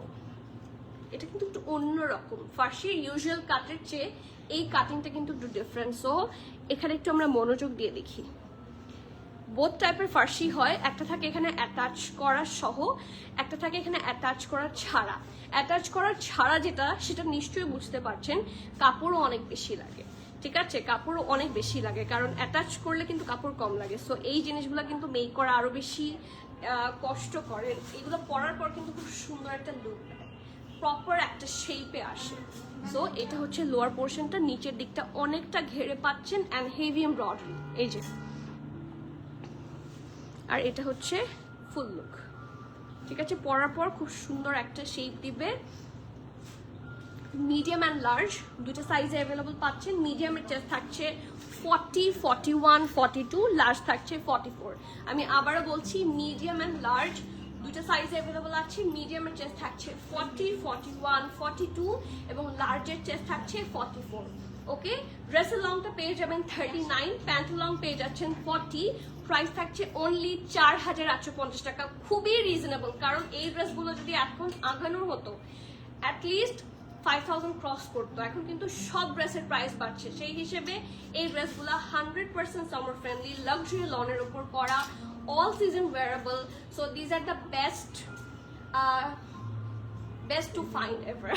এটা কিন্তু একটু অন্যরকম, ফার্সির ইউজুয়াল কাটের চেয়ে এই কাটিংটা কিন্তু একটু ডিফারেন্ট। সো এখানে একটু আমরা মনোযোগ দিয়ে দেখি। বোথ টাইপের ফার্সি হয়, একটা থাকে এখানে অ্যাটাচ করা সহ, একটা থাকে এখানে অ্যাটাচ করা ছাড়া। অ্যাটাচ করা ছাড়া যেটা, সেটা নিশ্চয়ই বুঝতে পারছেন কাপড়ও অনেক বেশি লাগে। ঠিক আছে, কাপড়ও অনেক বেশি লাগে, কারণ অ্যাটাচ করলে কিন্তু কাপড় কম লাগে। সো এই জিনিসগুলো কিন্তু মেক করা আরো বেশি কষ্ট করে। এগুলো পরার পর কিন্তু খুব সুন্দর একটা লুক দেয়, প্রপার একটা শেপে আসে। সো এটা হচ্ছে লোয়ার পোর্শনটা, নিচের দিকটা অনেকটা ঘেরে পাচ্ছেন অ্যান্ড হেভি এমব্রয়ডারি, এই যে। আর এটা হচ্ছে ফুল লুক। ঠিক আছে, পরার পর খুব সুন্দর একটা শেপ দিবে। মিডিয়াম অ্যান্ড লার্জ দুটো সাইজে অ্যাভেলেবল পাচ্ছেন। মিডিয়ামের চেস্ট থাকছে 40, 41, 42, লার্জ থাকছে 44। আমি আবারও বলছি, মিডিয়াম অ্যান্ড লার্জ দুটো সাইজে অ্যাভেলেবল আছে। মিডিয়ামের চেস্ট থাকছে 40, 41, 42 এবং লার্জের চেস্ট থাকছে 44। ওকে, ড্রেসের লংটা পেয়ে যাবেন 39, প্যান্ট লং পেয়ে যাচ্ছেন 40। প্রাইস থাকছে অনলি 4850 টাকা, খুবই রিজনেবল। কারণ এই ড্রেসগুলো যদি এখন আগানোর হতো অ্যাটলিস্ট 5000 ক্রস করতো, এখন কিন্তু সব ড্রেসের প্রাইস বাড়ছে। সেই হিসেবে এই ড্রেসগুলো 100% সামার ফ্রেন্ডলি, লাক্সারি লনের উপর করা, all season wearable, so these are the best to find ever.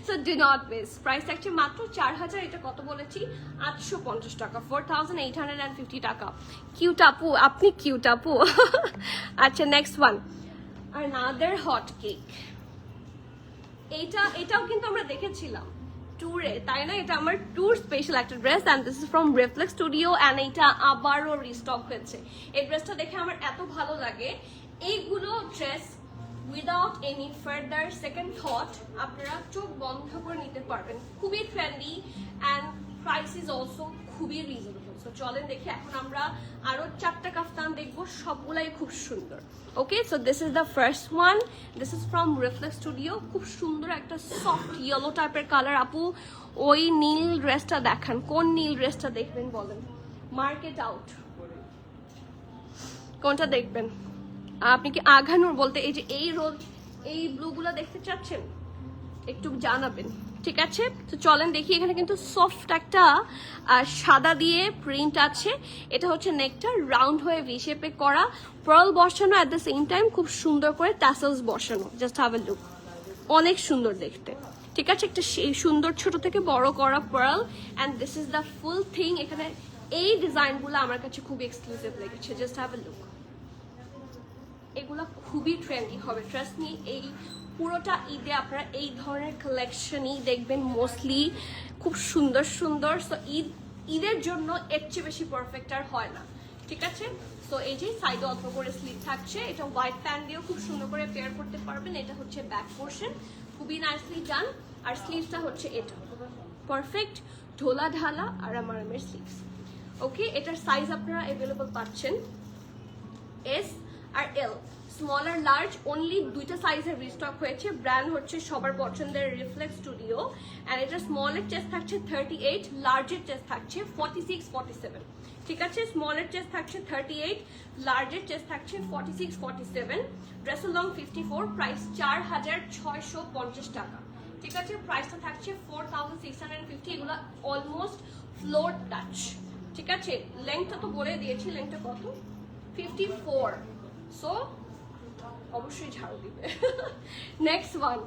So do not miss. Price থাকছে মাত্র 4000, এটা কত বলেছি 850 টাকা, 4850 টাকা। কিউট আপু, আপনি কিউট আপু। আচ্ছা next one, another hot cake। এটাও কিন্তু আমরা দেখেছিলাম ট্যুরে, তাই না? এটা আমার ট্যুর স্পেশাল একটা dress, and this is from reflex studio, and এটা আবারও রিস্টক হয়েছে। এই ড্রেসটা দেখে আমার এত ভালো লাগে। এইগুলো dress without any further second thought আপনারা চোখ বন্ধ করে নিতে পারবেন, খুবই trendy and price is also খুবই রিজনেবল। সো চলেন দেখি, এখন আমরা আরো 4টা কাফতান দেখবো, সবগুলাই খুব সুন্দর। Okay, so this is the first one, this is from reflex studio. খুব সুন্দর একটা সফট ইয়েলো টাইপের কালার। আপু ওই নীল ড্রেসটা দেখান, কোন নীল ড্রেসটা দেখবেন বলেন? মার্কেট আউট, কোনটা দেখবেন? আপনি কি আঘানুর বলতে এই যে এই ব্লুগুলো দেখতে চাচ্ছেন? একটু জানাবেন, ঠিক আছে? তো চলেন দেখি, এখানে কিন্তু সফট একটা সাদা দিয়ে প্রিন্ট আছে। এটা হচ্ছে নেকটা রাউন্ড হয়ে ভি শেপে করা, পার্ল বসানো, অ্যাট দ্য সেম টাইম খুব সুন্দর করে টাসেলস বসানো। জাস্ট হ্যাভ এ লুক, অনেক সুন্দর দেখতে, ঠিক আছে? একটা সুন্দর ছোট থেকে বড় করা pearl, and this is the full thing. এখানে এই ডিজাইনগুলো আমার কাছে খুব এক্সক্লুসিভ লেগেছে। জাস্ট হ্যাভ এ লুক, এগুলো খুবই ট্রেন্ডি হবে, ট্রাস্ট মি। এই পুরোটা ঈদে আপনারা এই ধরনের কালেকশনই দেখবেন মোস্টলি, খুব সুন্দর সুন্দর। সো ঈদের জন্য এর চেয়ে বেশি পারফেক্ট আর হয় না, ঠিক আছে? সো এই যে সাইডে অল্প করে স্লিভ থাকছে, এটা হোয়াইট প্যান্ট দিয়েও খুব সুন্দর করে পেয়ার করতে পারবেন। এটা হচ্ছে ব্যাক পোর্শন, খুবই নাইসলি ডান, আর স্লিভসটা হচ্ছে এটা পারফেক্ট ঢোলা ঢালা আরামের স্লিভস। ওকে, এটার সাইজ আপনারা অ্যাভেলেবল পাচ্ছেন এস আর এল, স্মল আর লার্জ, অনলি 2টা সাইজের রিস্টক হয়েছে। ব্র্যান্ড হচ্ছে সবার পছন্দের রিফ্লেক্স স্টুডিও, অ্যান্ড এটা স্মলের চেস্ট থাকছে 38, লার্জের চেস্ট থাকছে 46, 47, ঠিক আছে? স্মলের চেস্ট থাকছে 38, লার্জের চেস্ট থাকছে 46, 47, ড্রেসের লং 54, প্রাইস 4650 টাকা, ঠিক আছে? প্রাইসটা থাকছে 4650। এগুলো অলমোস্ট ফ্লোর টাচ, ঠিক আছে? লেংথটা তো বলে দিয়েছি, লেংথটা কত? 54, সো অবশ্যই ঝাড়ু দিবে। নেক্সট ওয়ান,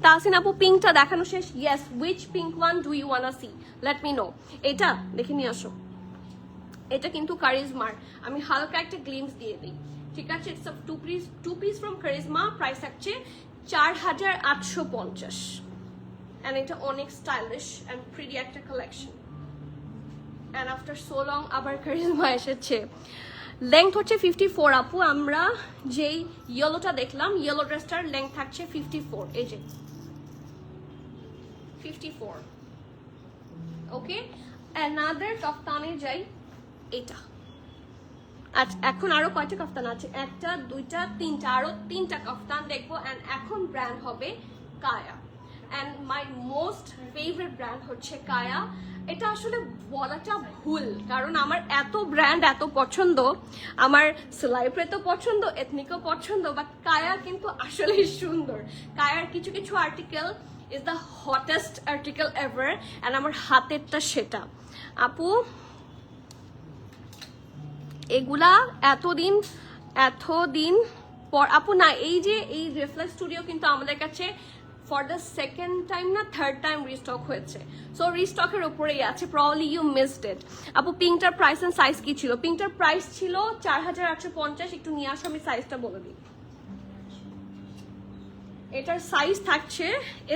তাসিন আপু পিঙ্কটা দেখানো শেষ? Yes, which pink one do you wanna see? Let me know. এটা দেখে নিয়ে আসো, এটা কিন্তু কারিজমার, আমি হালকা একটা গ্লিমস দিয়ে দিই, ঠিক আছে? It's a two piece from Charisma, price থাকছে 4850, অ্যান্ড এটা অনেক স্টাইলিশ অ্যান্ড প্রিটি একটা collection. And after so long আবার কারিজমা এসেছে। লেংথ হচ্ছে 54 আপু, আমরা যেই ইয়েলোটা দেখলাম, ইয়েলো ড্রেসটার লেংথ থাকছে 54, এই যে 54। ওকে, অ্যানাদার কাফতানে যাই, এটা। আচ্ছা, এখন আরো কয়টা কাফতান আছে? 1টা 2টা 3টা, আরো 3টা কাফতান দেখবো। অ্যান্ড এখন ব্র্যান্ড হবে Kaya, and my most favourite brand হচ্ছে কায়া। এটা আসলে বলাটা ভুল, কারণ আমার এত ব্র্যান্ড এত পছন্দ, আমার সেলাইপ্রে তো পছন্দ, এথনিকও পছন্দ, বাট কায়া কিন্তু আসলে সুন্দর। কায়ার কিছু কিছু article is the hottest article ever, and আমার হাতেরটা সেটা। আপু এগুলা এতদিন পর, আপু না, এই যে এই রিফ্লেক্স স্টুডিও কিন্তু আমাদের কাছে ফর দ্য সেকেন্ড টাইম না থার্ড টাইম রিস্টক হয়েছে। সো রিস্টকের উপরেই আছে, প্রবাবলি ইউ মিসড ইট। আপু পিঙ্কটার প্রাইস এন্ড সাইজ কি ছিল? পিঙ্কটার প্রাইস ছিল 4850, একটু নিয়ে আসো, আমি সাইজটা বলে দিই। এটার সাইজ থাকছে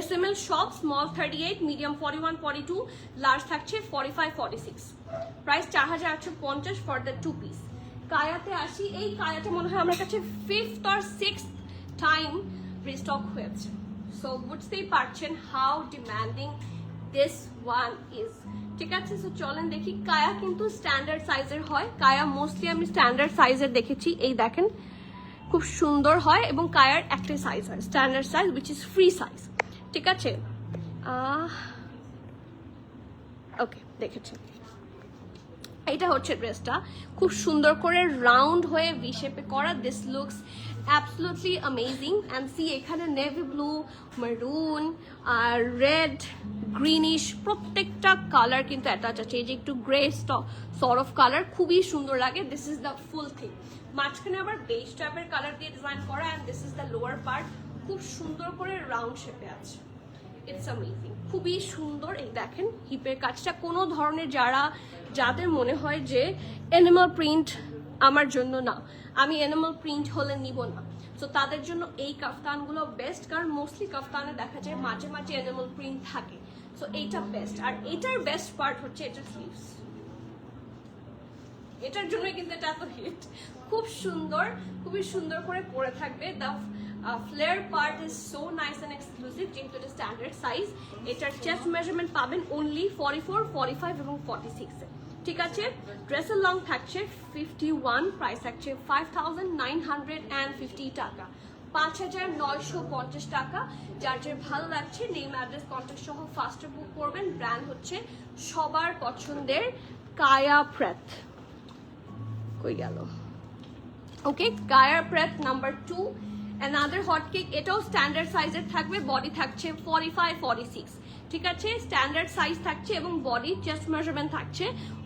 SML shop, small 38, medium 41, 42, large থাকছে 45, 46, প্রাইস 4850 ফর দ্য 2 পিস। কায়াতে আসি, এই কায়াটা মনে হয় আমার কাছে 5th or 6th time restock হয়েছে। সো বুঝতেই পারছেন how demanding this one is, ঠিক আছে? সো চলেন দেখি, কায়া কিন্তু স্ট্যান্ডার্ড সাইজের হয়, কায়া মোস্টলি আমি স্ট্যান্ডার্ড সাইজের দেখেছি। এই দেখেন খুব সুন্দর হয়, এবং কায়ার একটাই সাইজ হয় standard size, which is free size, ঠিক আছে? ওকে, দেখেছেন এটা হচ্ছে ড্রেসটা, খুব সুন্দর করে রাউন্ড হয়ে ভি শেপে করা। This looks absolutely amazing and see এখানে নেভি ব্লু, মেরুন আর রেড, গ্রিনিশ প্রত্যেকটা কালার কিন্তু অ্যাটাচ আছে। এই যে একটু গ্রে সর্ট অফ কালার, খুবই সুন্দর লাগে। This is the full thing. মাঝখানে আবার বেজ টাইপের কালার দিয়ে ডিজাইন করা and this is the lower part, খুব সুন্দর করে রাউন্ড শেপে আছে। ইটস অ্যামেজিং, খুবই সুন্দর। এই দেখেন হিপের কাজটা, কোনো ধরনের যাদের মনে হয় যে অ্যানিমাল প্রিন্ট আমার জন্য না, আমি অ্যানিমাল প্রিন্ট হলে নিব না, তো তাদের জন্য এই কাফতানগুলো বেস্ট, কারণ মোস্টলি কাফতানে দেখা যায় মাঝে মাঝে অ্যানিমাল প্রিন্ট থাকে, সো এইটা বেস্ট। আর এটার বেস্ট পার্ট হচ্ছে এটার স্লিভস, এটার জন্য কিন্তু এটা এত হিট। খুব সুন্দর, খুবই সুন্দর করে পরে থাকবে। The flare part is so nice and exclusive, যেহেতু এটা স্ট্যান্ডার্ড সাইজ। এটার চেস্ট মেজারমেন্ট পাবেন অনলি 44, 45 এবং 46 এ, ঠিক আছে। ড্রেসের লং থাকছে 51, প্রাইস থাকছে 5,950 টাকা, 5,950 টাকা। যার যে ভালো লাগছে নেম অ্যাড্রেস কন্ট্যাক্ট সহ ফাস্টে বুক করবেন। ব্র্যান্ড হচ্ছে সবার পছন্দের কায়া প্রেথ। কই গেল? ওকে, কায়া প্রেথ নাম্বার 2, অ্যানাদার হট কেক। এটাও স্ট্যান্ডার্ড সাইজের থাকবে, বডি থাকছে 45, 46, ঠিক আছে। স্ট্যান্ডার্ড সাইজ থাকছে এবং বডি চেস্ট মেজারমেন্ট থাকছে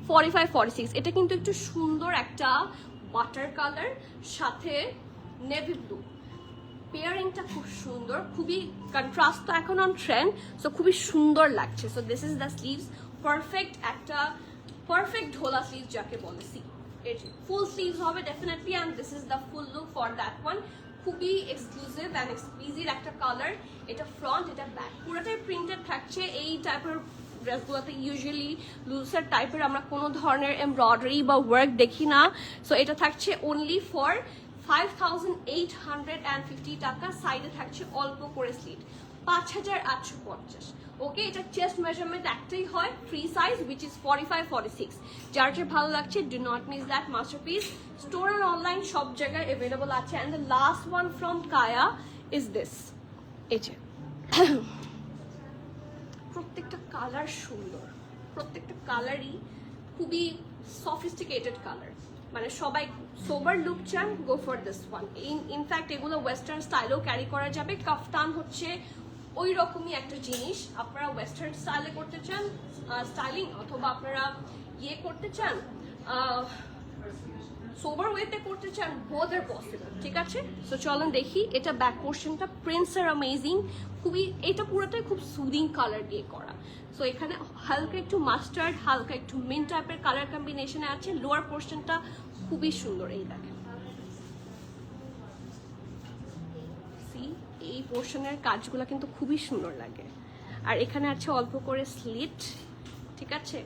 45, 46। এটা কিন্তু একটু সুন্দর একটা বাটার কালার সাথে নেভি ব্লু, পেয়ারিংটা খুব সুন্দর, খুবই কন্ট্রাস্ট তো এখন অন ট্রেন্ড, সো খুবই সুন্দর লাগছে। So this is the sleeves, perfect একটা পারফেক্ট ঢোলা স্লিভস যাকে বলে। সি ফুল স্লিভস হবে definitely, and this is the full look for that one. খুবই এক্সক্লুসিভ অ্যান্ড এক্সক্লুসিভ একটা কালার। এটা ফ্রন্ট, এটা ব্যাক, পুরোটাই প্রিন্টেড থাকছে। এই টাইপের ড্রেসগুলোতে ইউজুয়ালি লুজার টাইপের আমরা কোনো ধরনের এমব্রয়ডারি বা ওয়ার্ক দেখি না, সো এটা থাকছে অনলি ফর 5,850 টাকা। সাইডে থাকছে অল্প করে স্লিট, 5,850। ওকে, এটা চেস্ট মেজারমেন্ট একটাই হয়, ফ্রি সাইজ, উইচ ইজ 45, 46। যার যে ভালো লাগছে, do not miss that masterpiece. Store আর অনলাইন সব জায়গায় অ্যাভেলেবল আছে। And the last one from Kaya is this. এই যে প্রত্যেকটা কালার সুন্দর, প্রত্যেকটা কালারই খুবই সফিস্টিকেটেড কালার, মানে সবাই সোবার লুক চান, go for this one. In fact এগুলো ওয়েস্টার্ন স্টাইলেও ক্যারি করা যাবে। কাফতান হচ্ছে ওই রকমই একটা জিনিস, আপনারা ওয়েস্টার্ন স্টাইলে করতে চান স্টাইলিং, অথবা আপনারা ইয়ে করতে চান সোবার ওয়েতে করতে চান, বোথ আর পসিবল, ঠিক আছে। সো চলেন দেখি। এটা ব্যাক পোর্শনটা প্রিন্টস আর অ্যামেজিং, খুবই, এটা পুরোটাই খুব সুদিং কালার দিয়ে করা। সো এখানে হালকা একটু মাস্টার্ড, হালকা একটু মিন্ট টাইপের কালার কম্বিনেশনে আছে। লোয়ার পোর্শনটা খুবই সুন্দর, এই দেখেন, এই পোর্শনের কাজগুলো কিন্তু খুবই সুন্দর লাগে। আর এখানে আছে অল্প করে স্লিট, ঠিক আছে।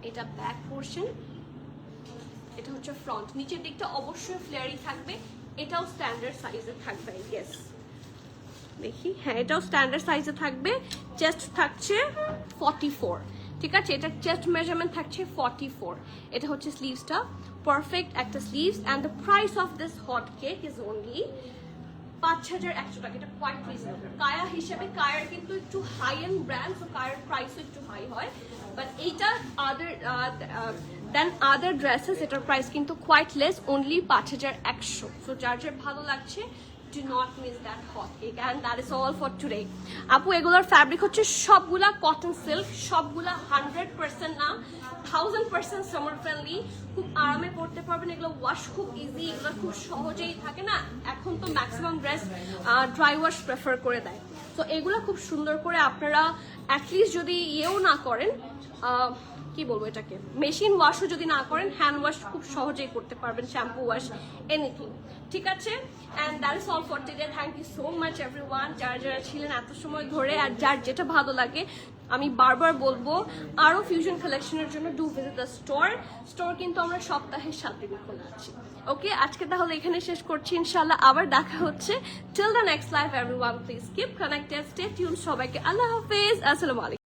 এটা ব্যাক পোর্শন, এটা হচ্ছে ফ্রন্ট। নিচের দিকটা অবশ্যই ফ্লেয়ারি থাকবে, এটাও স্ট্যান্ডার্ড সাইজে থাকবে। ইয়েস, দেখি, হ্যাঁ এটাও স্ট্যান্ডার্ড সাইজে থাকবে। চেস্ট থাকছে 44, ঠিক আছে। এটা চেস্ট মেজারমেন্ট থাকছে 44। এটা হচ্ছে স্লিভসটা, পারফেক্ট একটা sleeves. And the price of this hot cake is only 5,100 টাকা। এটা কোয়াইট রিজনেবল। কায়া হিসেবে, কায়ার কিন্তু একটু হাই এন্ড ব্র্যান্ড, সো কায়ার প্রাইসও একটু হাই হয়, বাট এইটা আদার ড্রেসেস এটার প্রাইস কিন্তু কোয়াইট লেস, অনলি 5,100। সো যার যার ভালো লাগছে, do not miss that hot cake, and that is all for today. আপু এগুলোর ফ্যাব্রিক হচ্ছে সবগুলা কটন সিল্ক, সবগুলা 100% না, 1000% সামার ফ্রেন্ডলি, খুব আরামে পরতে পারবেন। এগুলো ওয়াশ খুব ইজি, এগুলো খুব সহজেই থাকে না, এখন তো maximum dress dry wash prefer করে দেয়। তো এগুলো খুব সুন্দর করে আপনারা অ্যাটলিস্ট যদি ইয়েও না করেন, কি বলবো এটাকে, মেশিন ওয়াশও যদি না করেন, হ্যান্ড ওয়াশ খুব সহজেই করতে পারবেন, শ্যাম্পু ওয়াশ, এনিথিং, ঠিক আছে। And that is all for today. Thank you so much everyone, যারা যারা ছিলেন এত সময় ধরে। আর যার যেটা ভালো লাগে, আমি বারবার বলবো, আরও ফিউশন কালেকশনের জন্য ডু ভিজিট দ্য স্টোর কিন্তু আমরা সপ্তাহে 7 দিন খোলা আছি। ওকে, আজকে তাহলে এখানে শেষ করছি, ইনশাল্লাহ আবার দেখা হচ্ছে। Till the next live everyone, please keep connected, stay tune. সবাইকে আল্লাহ হাফেজ, আসসালামু আলাইকুম।